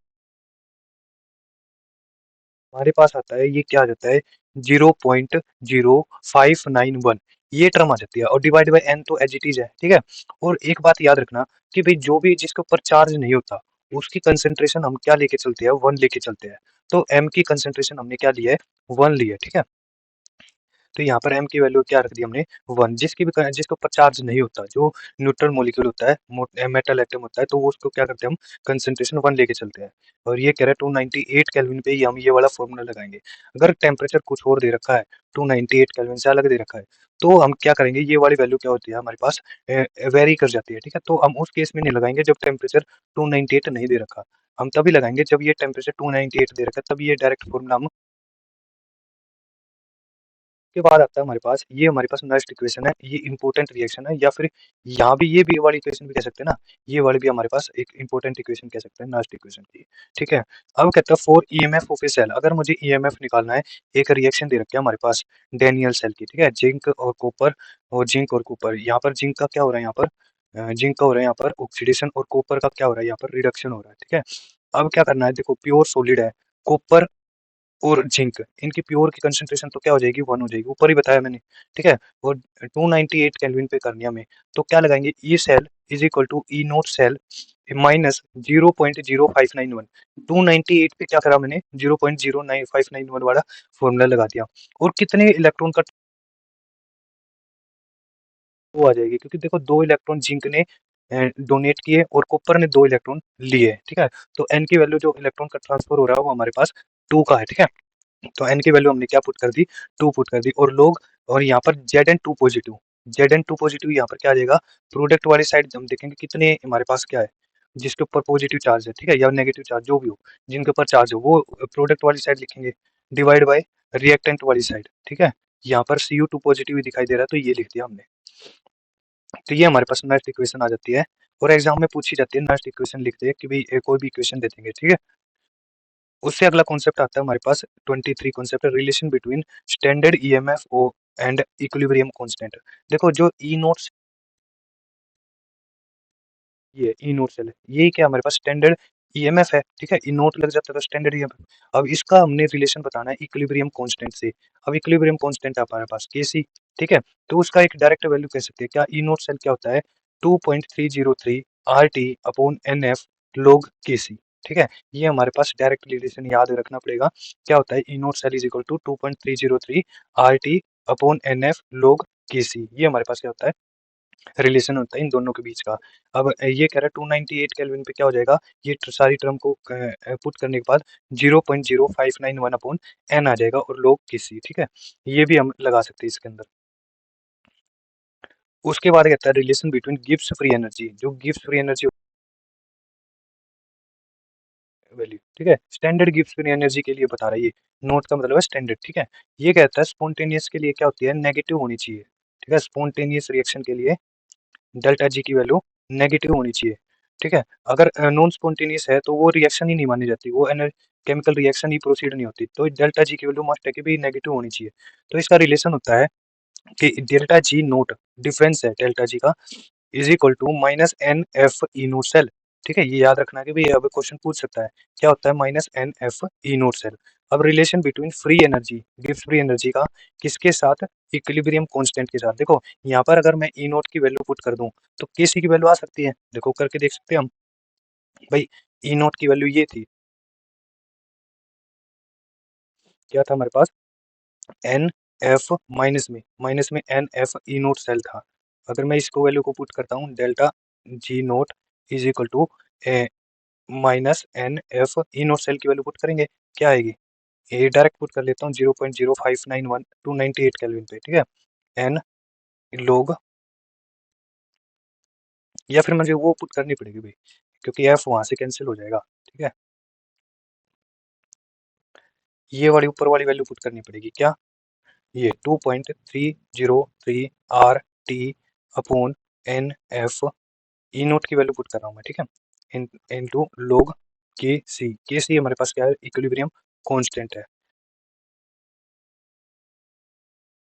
हमारे पास आता है, ये क्या आ जाता है, 0.0591, ये टर्म आ जाती है, और डिवाइड बाई एन तो एज इट इज है। ठीक है, और एक बात याद रखना कि भाई जो भी जिसके ऊपर चार्ज नहीं होता उसकी कंसेंट्रेशन हम क्या लेके चलते हैं, 1 लेके चलते हैं। तो एम की कंसेंट्रेशन हमने क्या लिया है, 1 लिया है। ठीक है, तो यहाँ पर m की वैल्यू क्या रख दी हमने, 1। जिसके ऊपर चार्ज नहीं होता, जो न्यूट्रल मॉलिक्यूल होता है, मेटल एटम होता है, तो वो उसको क्या करते हैं, हम कंसंट्रेशन 1 लेके चलते हैं। और ये कह रहा है 298 केल्विन पे ही हम ये वाला फॉर्मूला लगाएंगे। अगर टेम्परेचर कुछ और दे रखा है, 298 केल्विन से अलग दे रखा है, तो हम क्या करेंगे, ये वाली वैल्यू क्या होती है हमारे पास, वेरी कर जाती है। ठीक है, तो हम उस केस में नहीं लगाएंगे जब टेम्परेचर 298 नहीं दे रखा, हम तभी लगाएंगे जब ये टेम्परेचर 298 दे रखा है, तब ये डायरेक्ट फॉर्मूला हम के बाद आता है हमारे पास, ये हमारे पास नेक्स्ट इक्वेशन है, ये इंपॉर्टेंट रिएक्शन है, या फिर यहाँ भी ये भी वाली इक्वेशन भी कह सकते हैं ना, ये वाली भी हमारे पास एक इंपॉर्टेंट इक्वेशन कह सकते हैं नेक्स्ट इक्वेशन की। ठीक है, अब कहता है for EMF of a cell, अगर मुझे ईएमएफ निकालना है, एक रिएक्शन दे रखी है हमारे पास डेनियल सेल की। ठीक है, जिंक और कॉपर, और जिंक और कॉपर, यहाँ पर जिंक का क्या हो रहा है, यहाँ पर जिंक का हो रहा है यहाँ पर ऑक्सीडेशन, और कॉपर का क्या हो रहा है, यहाँ पर रिडक्शन हो रहा है। ठीक है, अब क्या करना है, देखो प्योर सॉलिड है, कॉपर और जिंक, इनकी प्योर की कंसंट्रेशन तो क्या हो जाएगी, 1 हो जाएगी, ऊपर ही बताया मैंने। ठीक है, और 298 केल्विन पे करनी है हमें, तो क्या लगाएंगे, E cell is equal to E naught cell minus 0.0591। 298 पे क्या करा मैंने, 0.0591 वाला फॉर्मूला लगा दिया, और कितने इलेक्ट्रॉन का वो आ जाएगी, क्योंकि देखो 2 इलेक्ट्रॉन जिंक ने डोनेट किए और कॉपर ने 2 इलेक्ट्रॉन लिए। ठीक है, तो एन की वैल्यू जो इलेक्ट्रॉन का ट्रांसफर हो रहा है वो हमारे पास 2 का है। ठीक है, तो एन की वैल्यू हमने क्या पुट कर दी, 2 पुट कर दी, और लोग, और यहाँ पर Z N two positive, Z N two positive यहाँ पर क्या आ जाएगा, प्रोडक्ट वाली साइड हम देखेंगे कितने हमारे पास क्या है, जिसके ऊपर पॉजिटिव चार्ज है। ठीक है, या नेगेटिव चार्ज जो भी हो, जिनके ऊपर चार्ज हो वो प्रोडक्ट वाली साइड लिखेंगे, डिवाइड बाय रिएक्टेंट वाली साइड। ठीक है, यहाँ पर Cu2 पॉजिटिव ही दिखाई दे रहा है, तो ये लिख दिया हमने। तो ये हमारे पास नेक्स्ट इक्वेशन आ जाती है, और एग्जाम में पूछी जाती है, नेक्स्ट इक्वेशन लिखते हैं कि भाई कोई भी इक्वेशन दे देंगे। ठीक है, उससे अगला कॉन्सेप्ट आता है हमारे पास 23 concept, relation between standard EMF O and equilibrium constant. देखो जो ई नोट, ये ई नोट सेल है, ये क्या हमारे पास स्टैंडर्ड ईएमएफ है। ठीक है, ई नोट लग जाता है तो स्टैंडर्ड ईएमएफ। अब इसका हमने रिलेशन बताना है इक्विलिब्रियम कांस्टेंट से। अब इक्विलिब्रियम कांस्टेंट है हमारे पास केसी। ठीक है, तो उसका एक डायरेक्ट वैल्यू कह सकते हैं, क्या ई नोट सेल क्या होता है, 2.303 R T upon N F log Kc. ठीक है, ये हमारे पास डायरेक्ट रिलेशन याद रखना पड़ेगा, क्या होता है, E naught cell is equal to 2.303 R T upon N F log Kc, ये हमारे पास क्या होता है, रिलेशन होता है इन दोनों के बीच का। अब ये कह रहा है 298 केल्विन पे क्या हो जाएगा, ये सारी टर्म को पुट करने के बाद 0.0591 अपॉन एन आ जाएगा, और लोग किसी। ठीक है, ये भी हम लगा सकते हैं इसके अंदर। उसके बाद कहता है relation between Gibbs free energy, जो गिब्स फ्री एनर्जी वैल्यू। ठीक है, स्टैंडर्ड गिब्स फ्री एनर्जी के लिए बता रहा है ये, नोट का मतलब है स्टैंडर्ड। ठीक है, ये कहता है स्पॉन्टेनियस के लिए क्या होती है, नेगेटिव होनी चाहिए। ठीक है, स्पॉन्टेनियस रिएक्शन के लिए डेल्टा जी की वैल्यू नेगेटिव होनी चाहिए। ठीक है, अगर नॉन स्पॉन्टेनियस है तो वो रिएक्शन ही नहीं मानी जाती, वो केमिकल रिएक्शन ही प्रोसीड नहीं होती, तो डेल्टा जी की वैल्यू मस्ट है कि भी नेगेटिव होनी चाहिए। तो इसका रिलेशन होता है कि डेल्टा जी नोट, डिफरेंस है डेल्टा जी का, is equal to minus N F E naught cell. ठीक है, ये याद रखना कि भाई अब क्वेश्चन पूछ सकता है, क्या होता है minus N F E naught cell. अब relation between free energy, Gibbs free energy का किसके साथ, इक्विलिब्रियम कांस्टेंट के साथ। देखो यहाँ पर अगर मैं ई नोट की वैल्यू पुट कर दूं तो केसी की वैल्यू आ सकती है, देखो करके देख सकते हैं हम। भाई ई नोट की वैल्यू ये थी, क्या था हमारे पास, एन एफ माइनस में N F E naught cell था। अगर मैं इसको वैल्यू को पुट करता हूँ, delta G naught is equal to minus N F E naught cell की वैल्यू पुट करेंगे, क्या आएगी, ये डायरेक्ट पुट कर लेता हूँ 0.0591298 केल्विन पे, ठीक है, एन लोग, या फिर मुझे वो पुट करनी पड़ेगी भाई, क्योंकि एफ वहां से कैंसिल हो जाएगा, ठीक है, ये वाली ऊपर वाली वैल्यू पुट करनी पड़ेगी, क्या, ये 2.303 R T upon N F E naught की वैल्यू पुट कर रहा हूँ मैं, ठीक है, इनटू लोग के सी हमारे पास क्या है, इक्विलिब्रियम कांस्टेंट है,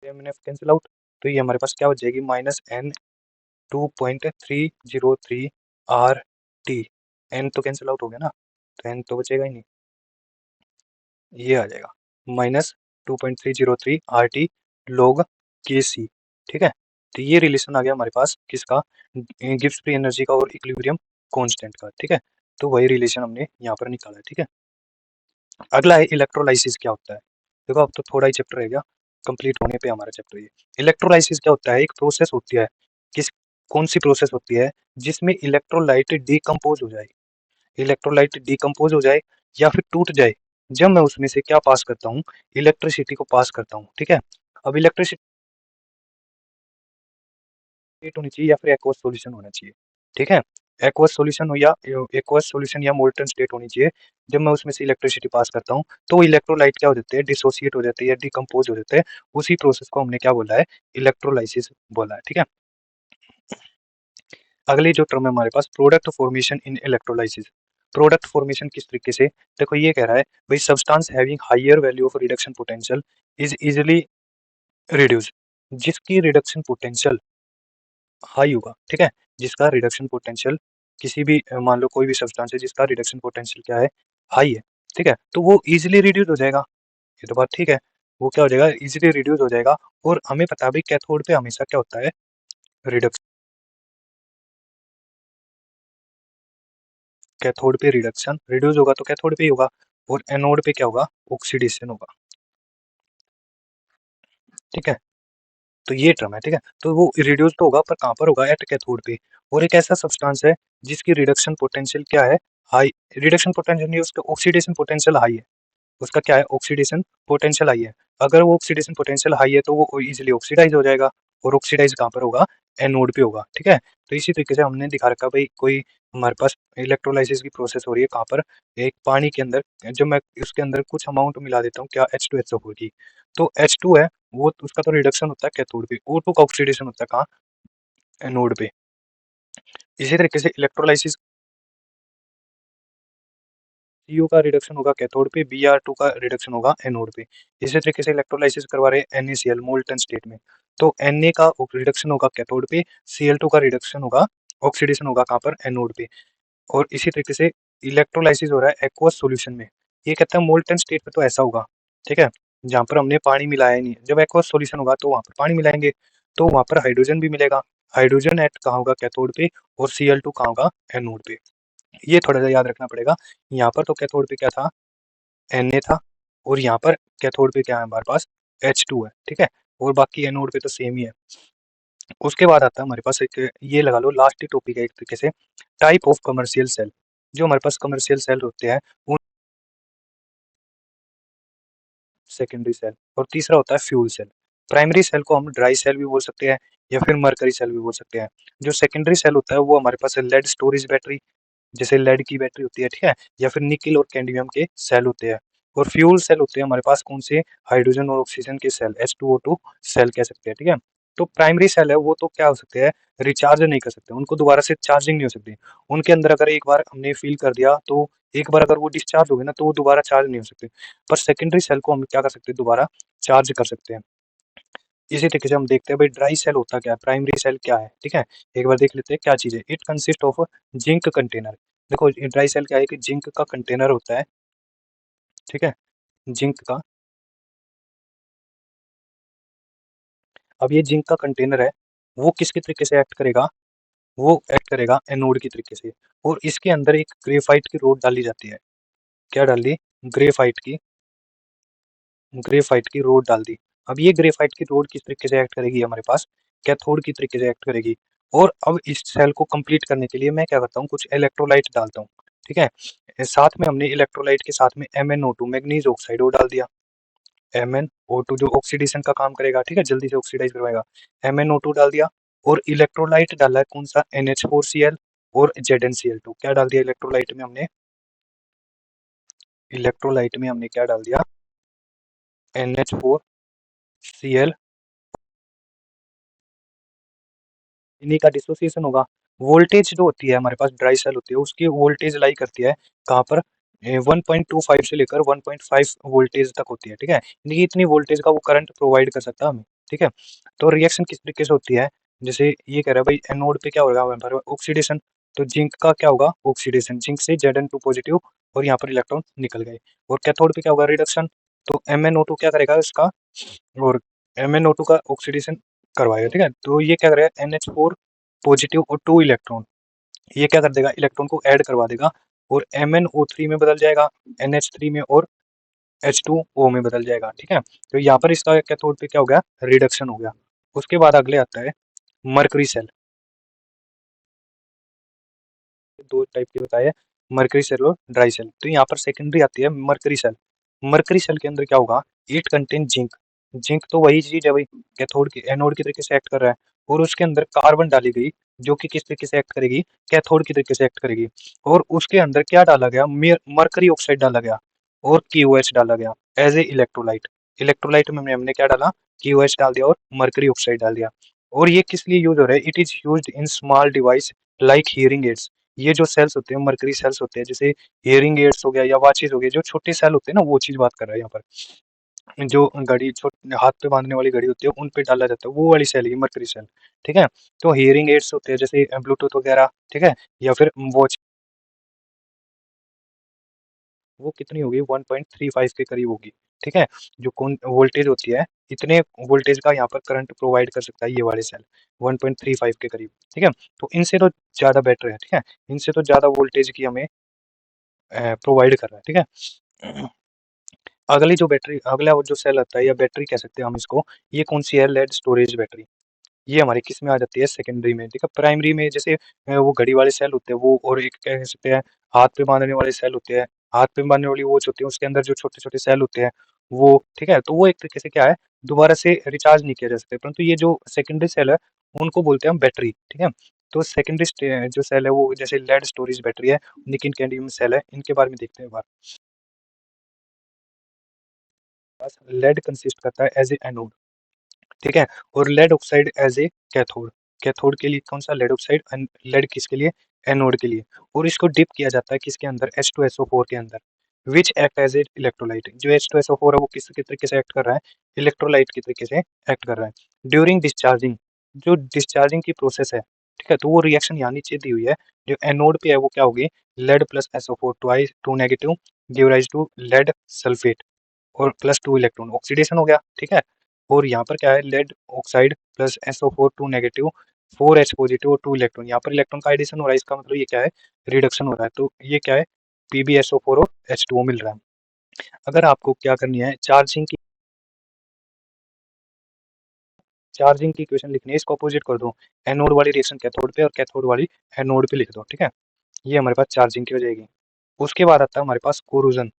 M N F cancel out, तो ये हमारे पास क्या हो जाएगी, minus N 2.303 R T, N तो कैंसिल आउट हो गया ना, तो एन तो बचेगा ही नहीं, ये आ जाएगा माइनस 2.303 आर टी लोग के सी, ठीक है, तो ये रिलेशन आ गया हमारे पास किसका, गिब्स फ्री एनर्जी का और इक्विलिब्रियम कांस्टेंट का, ठीक है, तो वही रिलेशन हमने यहाँ पर निकाला है, ठीक है। अगला है इलेक्ट्रोलाइसिस क्या होता है, देखो अब तो थोड़ा ही चैप्टर रह गया कंप्लीट होने पे हमारा चैप्टर ये। इलेक्ट्रोलाइसिस क्या होता है, एक प्रोसेस होती है, किस कौन सी प्रोसेस होती है, जिसमें इलेक्ट्रोलाइट डिकम्पोज हो जाए, इलेक्ट्रोलाइट डिकम्पोज हो जाए या फिर टूट जाए, जब मैं उसमें से क्या पास करता हूँ, इलेक्ट्रिसिटी को पास करता हूँ, ठीक है। अब इलेक्ट्रिसिटी होनी चाहिए या फिर एक्वस सॉल्यूशन होना चाहिए, ठीक है, एक्वस सॉल्यूशन हो या एक्वस सॉल्यूशन या मोल्टन स्टेट होनी चाहिए, जब मैं उसमें से इलेक्ट्रिसिटी पास करता हूँ तो इलेक्ट्रोलाइट क्या हो जाते हैं, डिसोसिएट हो जाते हैं या डिकम्पोज हो जाते हैं, उसी प्रोसेस को हमने क्या बोला है, इलेक्ट्रोलाइसिस बोला है, ठीक है। अगली जो टर्म है हमारे पास, product formation in electrolysis, product formation किस तरीके से, देखो ये कह रहा है भाई substance having higher value of reduction potential is easily reduce, जिसकी रिडक्शन पोटेंशियल हाई होगा, ठीक है, जिसका रिडक्शन पोटेंशियल किसी भी मान लो कोई भी सब्सटेंस है जिसका रिडक्शन पोटेंशियल क्या है, हाई है, ठीक है, तो वो इजीली रिड्यूस हो जाएगा, ये तो बात ठीक है, वो क्या हो जाएगा, इजीली रिड्यूस हो जाएगा। और हमें पता है भाई कैथोड पे हमेशा क्या होता है, रिडक्शन, कैथोड पे रिडक्शन, रिड्यूस होगा तो कैथोड पे ही होगा, और एनोड पे क्या होगा, ऑक्सीडेशन होगा, ठीक है, तो ये टर्म है, ठीक है, तो वो रिड्यूस तो होगा पर कहाँ पर होगा, एट कैथोड पे। और एक ऐसा सब्सटेंस है जिसकी रिडक्शन पोटेंशियल क्या है, हाई, रिडक्शन पोटेंशियल नहीं, उसका ऑक्सीडेशन पोटेंशियल हाई है, उसका क्या है, ऑक्सीडेशन पोटेंशियल हाई है, अगर वो ऑक्सीडेशन पोटेंशियल हाई है तो वो इजीली ऑक्सीडाइज हो जाएगा, और ऑक्सीडाइज कहाँ पर होगा, एनोड पे होगा, ठीक है। तो इसी तरीके से हमने दिखा रखा भाई, कोई हमारे पास इलेक्ट्रोलाइसिस की प्रोसेस हो रही है कहाँ पर, एक पानी के अंदर, जब मैं उसके अंदर कुछ अमाउंट मिला देता हूँ क्या, H2SO होगी, तो H2 है वो, उसका तो रिडक्शन होता है कैथोड पे, O2 का ऑक्सीडेशन होता है कहाँ, एनोड पे। इसी तरीके से इलेक्ट्रोलाइसिस, सीयू का रिडक्शन होगा कैथोड पे, Br2 का रिडक्शन होगा एनोड पे। इसी तरीके से इलेक्ट्रोलाइसिस करवा रहे हैं NaCl मोल्टन स्टेट में, तो Na का रिडक्शन होगा कैथोड पे, Cl2 का रिडक्शन होगा, ऑक्सीडेशन होगा कहाँ पर, एनोड पे। और इसी तरीके से इलेक्ट्रोलाइसिस हो रहा है एक्वस सॉल्यूशन में, ये कहता है मोल्टन स्टेट पे तो ऐसा होगा, ठीक है, जहाँ पर हमने पानी मिलाया ही नहीं, जब एक्वस सॉल्यूशन होगा तो वहाँ पर पानी मिलाएंगे, तो वहाँ पर हाइड्रोजन भी मिलेगा, हाइड्रोजन एट कहाँ होगा, कैथोड पे, और Cl2 कहाँ होगा, एनोड पे। ये थोड़ा सा याद रखना पड़ेगा, यहाँ पर तो कैथोड पे क्या था, Na था, और यहाँ पर कैथोड पे क्या है हमारे पास, H2 है, ठीक है, और बाकी एनोड पे तो सेम ही है। उसके बाद आता है हमारे पास एक, ये लगा लो लास्ट ही टॉपिक है एक तरीके से, टाइप ऑफ कमर्शियल सेल, जो हमारे पास कमर्शियल सेल होते हैं, उन सेकेंडरी सेल, और तीसरा होता है फ्यूल सेल। प्राइमरी सेल को हम ड्राई सेल भी बोल सकते हैं या फिर मरकरी सेल भी बोल सकते हैं। जो सेकेंडरी सेल होता है वो हमारे पास लेड स्टोरेज बैटरी, जैसे लेड की बैटरी होती है, ठीक है, या फिर निकिल और कैडमियम के सेल होते हैं। और फ्यूल सेल होते हैं हमारे पास कौन से, हाइड्रोजन और ऑक्सीजन के सेल, H2O2 सेल कह सकते हैं, ठीक है। तो प्राइमरी सेल है वो तो क्या हो सकते हैं, रिचार्ज नहीं कर सकते, उनको दोबारा से चार्जिंग नहीं हो सकती, उनके अंदर अगर एक बार हमने फिल कर दिया तो एक बार अगर वो डिस्चार्ज हो गए ना तो वो दोबारा चार्ज नहीं हो सकते। पर सेकेंडरी सेल को हम क्या कर सकते हैं, दोबारा चार्ज कर सकते हैं। इसी तरीके से हम देखते हैं भाई ड्राई सेल होता क्या है, प्राइमरी सेल क्या है, ठीक है, एक बार देख लेते हैं क्या चीज़ है। It consist of zinc container, देखो ड्राई सेल क्या है कि जिंक का कंटेनर होता है, ठीक है, जिंक का, अब ये जिंक का कंटेनर है, वो किसके तरीके से एक्ट करेगा, वो एक्ट करेगा एनोड की तरीके से, और इसके अंदर एक ग्रेफाइट की रोड डाली जाती है, क्या डाल दी, ग्रेफाइट की ग्रेफाइट की रोड डाल दी। अब ये ग्रेफाइट की रोड किस तरीके से एक्ट करेगी हमारे पास, कैथोड की तरीके से एक्ट करेगी। और अब इस सेल को कंप्लीट करने के लिए मैं क्या करता हूँ, कुछ इलेक्ट्रोलाइट डालता हूँ, ठीक है। साथ में हमने इलेक्ट्रोलाइट के साथ में MnO2 मैग्नीज ऑक्साइड वो डाल दिया। MnO2 जो ऑक्सीडेशन का काम करेगा, ठीक है, जल्दी से ऑक्सीडाइज करवाएगा। MnO2 डाल दिया। और इलेक्ट्रोलाइट डाला है कौन सा, NH4Cl और ZnCl2। क्या डाल दिया इलेक्ट्रोलाइट में हमने, इलेक्ट्रोलाइट में हमने क्या डाल दिया, NH4Cl। इन्हीं का डिसोसिएशन होगा। वोल्टेज जो होती है हमारे पास, ड्राई सेल होती है, उसकी वोल्टेज लाई करती है कहाँ पर, 1.25 से लेकर 1.5 वोल्टेज तक होती है, ठीक है। यानी कि इतनी वोल्टेज का वो करंट प्रोवाइड कर सकता है हमें, ठीक है। तो रिएक्शन किस तरीके से होती है, जैसे ये कह रहा है भाई एनोड पे क्या होगा हमारे पास, ऑक्सीडेशन। तो जिंक का क्या होगा, ऑक्सीडेशन, जिंक से Zn2 पॉजिटिव और यहाँ पर इलेक्ट्रॉन निकल गए। और कैथोड पे क्या होगा, रिडक्शन। तो MnO2 क्या करेगा इसका, और MnO2 का ऑक्सीडेशन करवाएगा, ठीक है। तो ये क्या करेगा, NH4 पॉजिटिव और 2 इलेक्ट्रॉन, ये क्या कर देगा, इलेक्ट्रॉन को ऐड करवा देगा। और MnO3 में बदल जाएगा, NH3 में, और H2O में बदल जाएगा, ठीक है। तो यहाँ पर इसका कैथोड पे क्या हो गया, रिडक्शन हो गया। उसके बाद अगले आता है मरकरी सेल। दो टाइप के बताए, मरकरी सेल और ड्राई सेल। तो यहाँ पर सेकेंडरी आती है मरकरी सेल। मरकरी सेल के अंदर क्या होगा, इट कंटेन जिंक। जिंक तो वही चीज है भाई, कैथोड की एनोड की तरीके से एक्ट कर रहा है। और उसके अंदर कार्बन डाली गई, जो कि किस तरीके से एक्ट करेगी, कैथोड की तरीके से एक्ट करेगी। और उसके अंदर क्या डाला गया, मरकरी ऑक्साइड डाला गया और KOH डाला गया एज ए इलेक्ट्रोलाइट। इलेक्ट्रोलाइट में हमने क्या डाला, KOH डाल दिया और मरकरी ऑक्साइड डाल दिया। और ये किस लिए यूज हो रहा है, it is used in small device like hearing aids. ये जो सेल्स होते हैं, मरकरी सेल्स होते हैं, जैसे हियरिंग एड्स हो गया या वाचेस हो गया, जो छोटे सेल होते हैं ना, वो चीज बात कर रहा है यहाँ पर। जो घड़ी छोटे हाथ पे बांधने वाली घड़ी होती है, उन पे डाला जाता है, वो वाली सेल, ये मरकरी सेल, ठीक है। तो हियरिंग एड्स होते हैं जैसे ब्लूटूथ वगैरह, ठीक है, या फिर वॉच, वो कितनी होगी, 1.35 के करीब होगी, ठीक है। जो कौन वोल्टेज होती है, इतने वोल्टेज का यहाँ पर करंट प्रोवाइड कर सकता है ये वाले सेल, 1.35 के करीब, ठीक है। तो इनसे तो ज्यादा बेटर है, ठीक है, इनसे तो ज्यादा वोल्टेज की हमें प्रोवाइड कर रहा है, ठीक है। अगली जो बैटरी, अगला वो जो सेल आता है या बैटरी कह सकते हैं हम इसको, ये कौन सी है, लेड स्टोरेज बैटरी। ये हमारी किस में आ जाती है, सेकेंडरी में, ठीक है। प्राइमरी में जैसे वो घड़ी वाले सेल होते हैं वो, और एक कह सकते हैं हाथ पे बांधने वाले सेल होते हैं, हाथ पे बांधने वाली वॉच होती है, उसके अंदर जो छोटे छोटे सेल होते हैं वो, ठीक है। तो वो एक तरीके से क्या है, दोबारा से रिचार्ज नहीं किया जा सकता, परंतु ये जो सेकेंडरी सेल है उनको बोलते हैं हम बैटरी, ठीक है। तो सेकेंडरी जो सेल है वो जैसे लेड स्टोरेज बैटरी है, निकिन कैडमियम सेल है, इनके बारे में देखते हैं। लेड कंसिस्ट करता है एज ए एनोड, ठीक है। और lead oxide as a cathode. Cathode के लिए कौन सा, लेड ऑक्साइड, लेड किसके लिए, एनोड के लिए। और इसको डिप किया जाता है किसके अंदर, H2SO4 के अंदर, which act as a electrolyte. जो H2SO4 है वो किस के तरीके से एक्ट कर रहा है, इलेक्ट्रोलाइट की तरीके से एक्ट कर रहा है। ड्यूरिंग डिस्चार्जिंग, जो डिस्चार्जिंग की प्रोसेस है, ठीक है, तो वो रिएक्शन यहाँ नीचे दी हुई है। जो एनोड पे है वो क्या होगी, lead plus SO4 twice 2 negative give rise to lead sulphate और +2 इलेक्ट्रॉन, ऑक्सीडेशन हो गया, ठीक है। और यहाँ पर क्या है, lead oxide plus SO4 2 negative 4H positive और 2 इलेक्ट्रॉन, यहाँ पर इलेक्ट्रॉन का एडिशन हो रहा है, इसका मतलब ये क्या है, रिडक्शन हो रहा है। तो ये क्या है, PbSO4 और H2O मिल रहा है। अगर आपको क्या करनी है, चार्जिंग की इक्वेशन लिखनी है, इसको अपोजिट कर दो, एनोड वाली रिएक्शन कैथोड पे और कैथोड वाली एनोड पे लिख दो, ठीक है। ये हमारे पास चार्जिंग की हो जाएगी। उसके बाद आता है हमारे पास कोरोजन।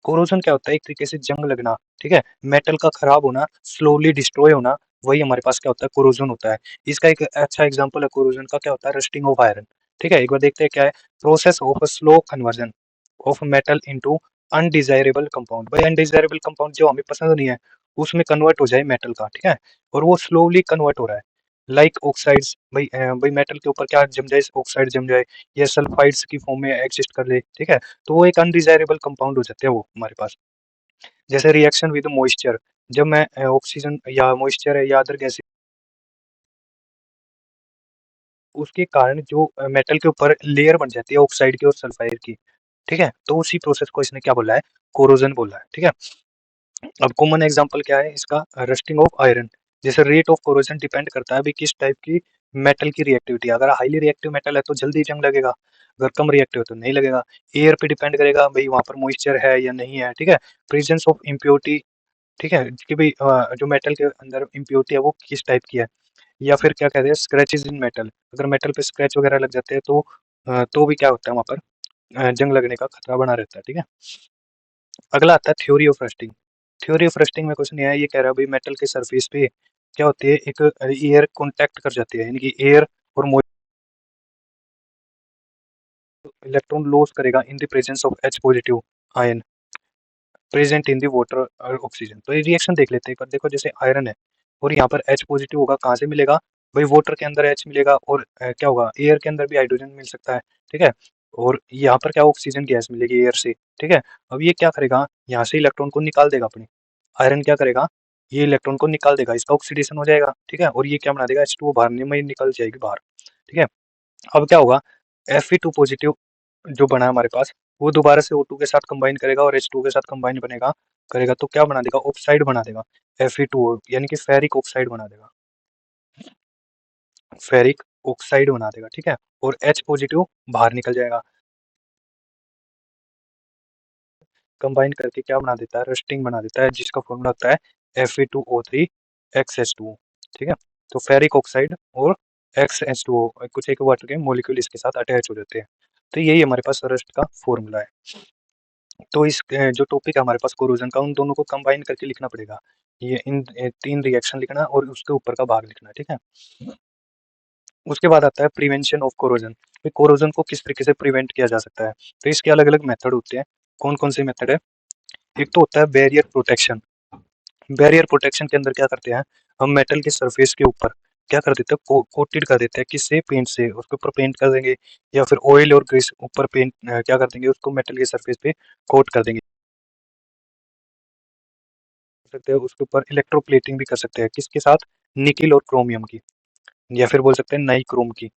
कोरोजन क्या होता है, एक तरीके से जंग लगना, ठीक है, मेटल का खराब होना, स्लोली डिस्ट्रॉय होना, वही हमारे पास क्या होता है, कोरोजन होता है। इसका एक अच्छा एग्जांपल है कोरोजन का, क्या होता है, रस्टिंग ऑफ आयरन, ठीक है। एक बार देखते हैं क्या है, process of a slow conversion of metal into undesirable compound. भाई अनडिजायरेबल कंपाउंड जो हमें पसंद नहीं है, उसमें कन्वर्ट हो जाए मेटल का, ठीक है। और वो स्लोली कन्वर्ट हो रहा है, लाइक ऑक्साइड्स। भाई मेटल के ऊपर क्या जम जाए, ऑक्साइड जम जाए, या सल्फाइड्स की फॉर्म में एग्जिस्ट कर ले, ठीक है। तो वो एक अनडिजायरेबल कंपाउंड हो जाते हैं वो हमारे पास। जैसे रिएक्शन विद मॉइस्चर, जब मैं ऑक्सीजन या मॉइस्चर है या अदर गैस, उसके कारण जो मेटल के ऊपर लेयर बन जाती है ऑक्साइड की और सल्फाइड की, ठीक है। तो उसी प्रोसेस को इसने क्या बोला है, कोरोजन बोला है, ठीक है। अब कॉमन एग्जांपल क्या है इसका, रस्टिंग ऑफ आयरन। जैसे रेट ऑफ कोरोजन डिपेंड करता है अभी किस टाइप की मेटल की रिएक्टिविटी। अगर हाईली रिएक्टिव मेटल है तो जल्दी जंग लगेगा, अगर कम रिएक्टिव है तो नहीं लगेगा। एयर पे डिपेंड करेगा भाई वहां पर मॉइस्चर है या नहीं है, ठीक है। प्रेजेंस ऑफ इम्प्योरिटी ठीक है, कि भाई जो मेटल के अंदर इम्प्योरिटी है वो किस टाइप की है, या फिर क्या कहते हैं स्क्रैचेस इन मेटल, अगर मेटल पे स्क्रैच वगैरह लग जाते हैं तो भी क्या होता है वहाँ पर जंग लगने का खतरा बना रहता है। ठीक है, अगला आता है theory of rusting. Theory of rusting में कुछ नहीं है, ये कह रहा है भाई मेटल के सरफेस पे क्या होती है, एक एयर कॉन्टैक्ट कर जाती है, यानी कि एयर और इलेक्ट्रॉन लॉस करेगा in the presence of H positive ion present in the water और ऑक्सीजन। तो ये रिएक्शन देख लेते हैं एक बार। देखो जैसे आयरन है और यहाँ पर एच पॉजिटिव होगा, कहाँ से मिलेगा भाई, वाटर के अंदर एच मिलेगा, और क्या होगा एयर के अंदर भी हाइड्रोजन मिल सकता है। ठीक है, और यहाँ पर क्या ऑक्सीजन गैस मिलेगी एयर से। ठीक है, अब ये क्या करेगा, यहाँ से इलेक्ट्रॉन को निकाल देगा अपने, आयरन क्या करेगा, ये इलेक्ट्रॉन को निकाल देगा, इसका ऑक्सीडेशन हो जाएगा। ठीक है, और ये क्या बना देगा, H2O बाहर में निकल जाएगी बाहर। ठीक है, अब क्या होगा, Fe2 पॉजिटिव जो बना है हमारे पास, वो दोबारा से O2 के साथ कंबाइन करेगा और H2 के साथ कंबाइन बनेगा करेगा तो क्या बना देगा, ऑक्साइड बना देगा, Fe2O, यानी कि फेरिक ऑक्साइड बना देगा, फेरिक ऑक्साइड बना देगा। ठीक है, और H पॉजिटिव बाहर निकल जाएगा, कंबाइन करके क्या बना देता है, रस्टिंग बना देता है, जिसका फॉर्मूला होता है Fe2O3 XH2O। ठीक है, तो फेरिक ऑक्साइड और XH2O कुछ एक वाटर के मॉलिक्यूल इसके साथ अटैच हो जाते हैं। तो यही हमारे पास रस्ट का फॉर्मूला है। तो इस जो टॉपिक है हमारे पास कोरोजन का, उन दोनों को कंबाइन करके लिखना पड़ेगा। ये इन तीन रिएक्शन लिखना और उसके ऊपर का भाग लिखना। ठीक है, उसके बाद आता है प्रिवेंशन ऑफ कोरोजन। कोरोजन को किस तरीके से प्रिवेंट किया जा सकता है, तो इसके अलग अलग मेथड होते हैं। कौन कौन से मेथड है, एक तो होता है बैरियर प्रोटेक्शन। बैरियर प्रोटेक्शन के अंदर क्या करते हैं, हम मेटल के सरफेस के ऊपर क्या कर देते हैं, कोटेड कर देते हैं, किससे, पेंट से, उसके ऊपर पेंट कर देंगे, या फिर ऑयल और ग्रीस ऊपर पेंट क्या कर देंगे, उसको मेटल के सरफेस पे कोट कर देंगे। सकते हैं उसके ऊपर इलेक्ट्रोप्लेटिंग भी कर सकते हैं, किसके साथ, निकिल और क्रोमियम की, या फिर बोल सकते हैं नाइक्रोम की।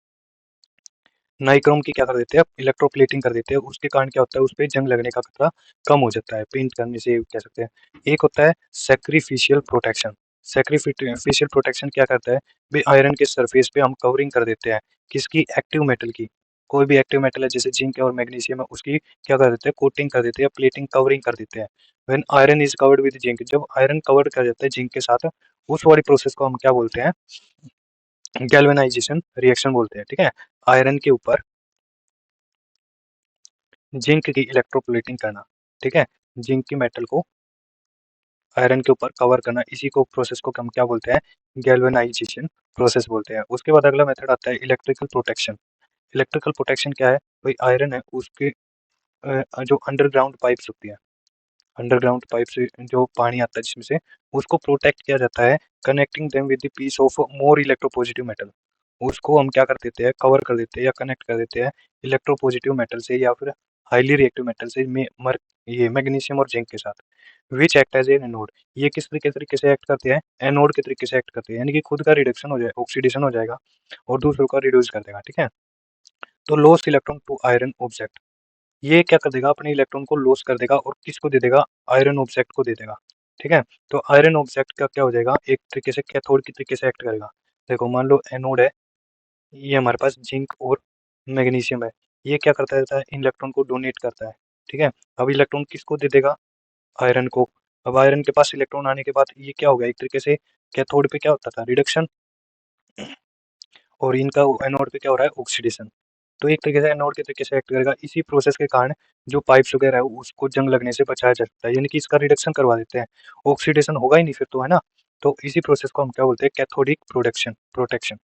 नाइक्रोम की क्या कर देते हैं, इलेक्ट्रोप्लेटिंग कर देते हैं, उसके कारण क्या होता है, उस पर जंग लगने का खतरा कम हो जाता है पेंट करने से, कह सकते हैं। एक होता है सेक्रीफिशियल प्रोटेक्शन। सेक्रीफिशियल प्रोटेक्शन क्या करता है भाई, आयरन के सरफेस पे हम कवरिंग कर देते हैं, किसकी, एक्टिव मेटल की, कोई भी एक्टिव मेटल है जैसे जिंक और मैग्नीशियम है, उसकी क्या कर देते हैं, कोटिंग कर देते हैं, प्लेटिंग कवरिंग कर देते हैं। When iron is covered with zinc, जब आयरन कवर्ड कर जाता है जिंक के साथ, उस वाली प्रोसेस को हम क्या बोलते हैं, गैल्वेनाइजेशन रिएक्शन बोलते हैं। ठीक है, आयरन के ऊपर जिंक की इलेक्ट्रोप्लेटिंग करना। ठीक है, जिंक की मेटल को आयरन के ऊपर कवर करना, इसी को प्रोसेस को हम क्या बोलते हैं, गैल्वेनाइजेशन प्रोसेस बोलते हैं। उसके बाद अगला मेथड आता है इलेक्ट्रिकल प्रोटेक्शन। इलेक्ट्रिकल प्रोटेक्शन क्या है भाई, आयरन है उसके जो अंडरग्राउंड पाइप्स होती है, अंडरग्राउंड पाइप से जो पानी आता है जिसमें से, उसको प्रोटेक्ट किया जाता है, connecting them with the piece of more electropositive metal. उसको हम क्या कर देते हैं, कवर कर देते हैं या कनेक्ट कर देते हैं इलेक्ट्रोपॉजिटिव मेटल से, या फिर हाईली रिएक्टिव मेटल से, ये मैग्नीशियम और जिंक के साथ। Which act as an anode, ये किस तरीके से एक्ट करते हैं, एनोड के तरीके से एक्ट करते हैं, यानी कि खुद का रिडक्शन हो जाए, ऑक्सीडेशन हो जाएगा और दूसरों का रिड्यूस कर देगा। ठीक है, तो lost electron to iron object, ये क्या कर देगा, अपने इलेक्ट्रॉन को लॉस कर देगा और किसको दे देगा, आयरन ऑब्जेक्ट को दे देगा। ठीक है, तो आयरन ऑब्जेक्ट का क्या हो जाएगा, एक तरीके से कैथोड की तरीके से एक्ट करेगा। देखो मान लो एनोड है, ये हमारे पास जिंक और मैग्नीशियम है, ये क्या करता रहता है, इलेक्ट्रॉन को डोनेट करता है। ठीक है, अब इलेक्ट्रॉन किसको दे देगा, आयरन को। अब आयरन के पास इलेक्ट्रॉन आने के बाद ये क्या हो गया, एक तरीके से कैथोड पे क्या होता था, रिडक्शन, और इनका एनोड पे क्या हो रहा है, ऑक्सीडेशन। तो एक तरीके से एनोड के तरीके से एक्ट करेगा, इसी प्रोसेस के कारण जो पाइप्स वगैरह है उसको जंग लगने से बचाया जा सकता है, यानी कि इसका रिडक्शन करवा देते हैं, ऑक्सीडेशन होगा ही नहीं फिर तो, है ना। तो इसी प्रोसेस को हम क्या बोलते हैं, कैथोडिक प्रोटेक्शन प्रोटेक्शन।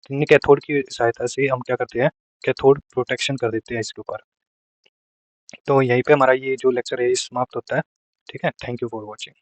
यानी कैथोड की सहायता से हम क्या करते हैं, कैथोड प्रोटेक्शन कर देते हैं इसके ऊपर। तो यहीं पे हमारा ये जो लेक्चर है ये समाप्त होता है। ठीक है, थैंक यू फॉर वॉचिंग।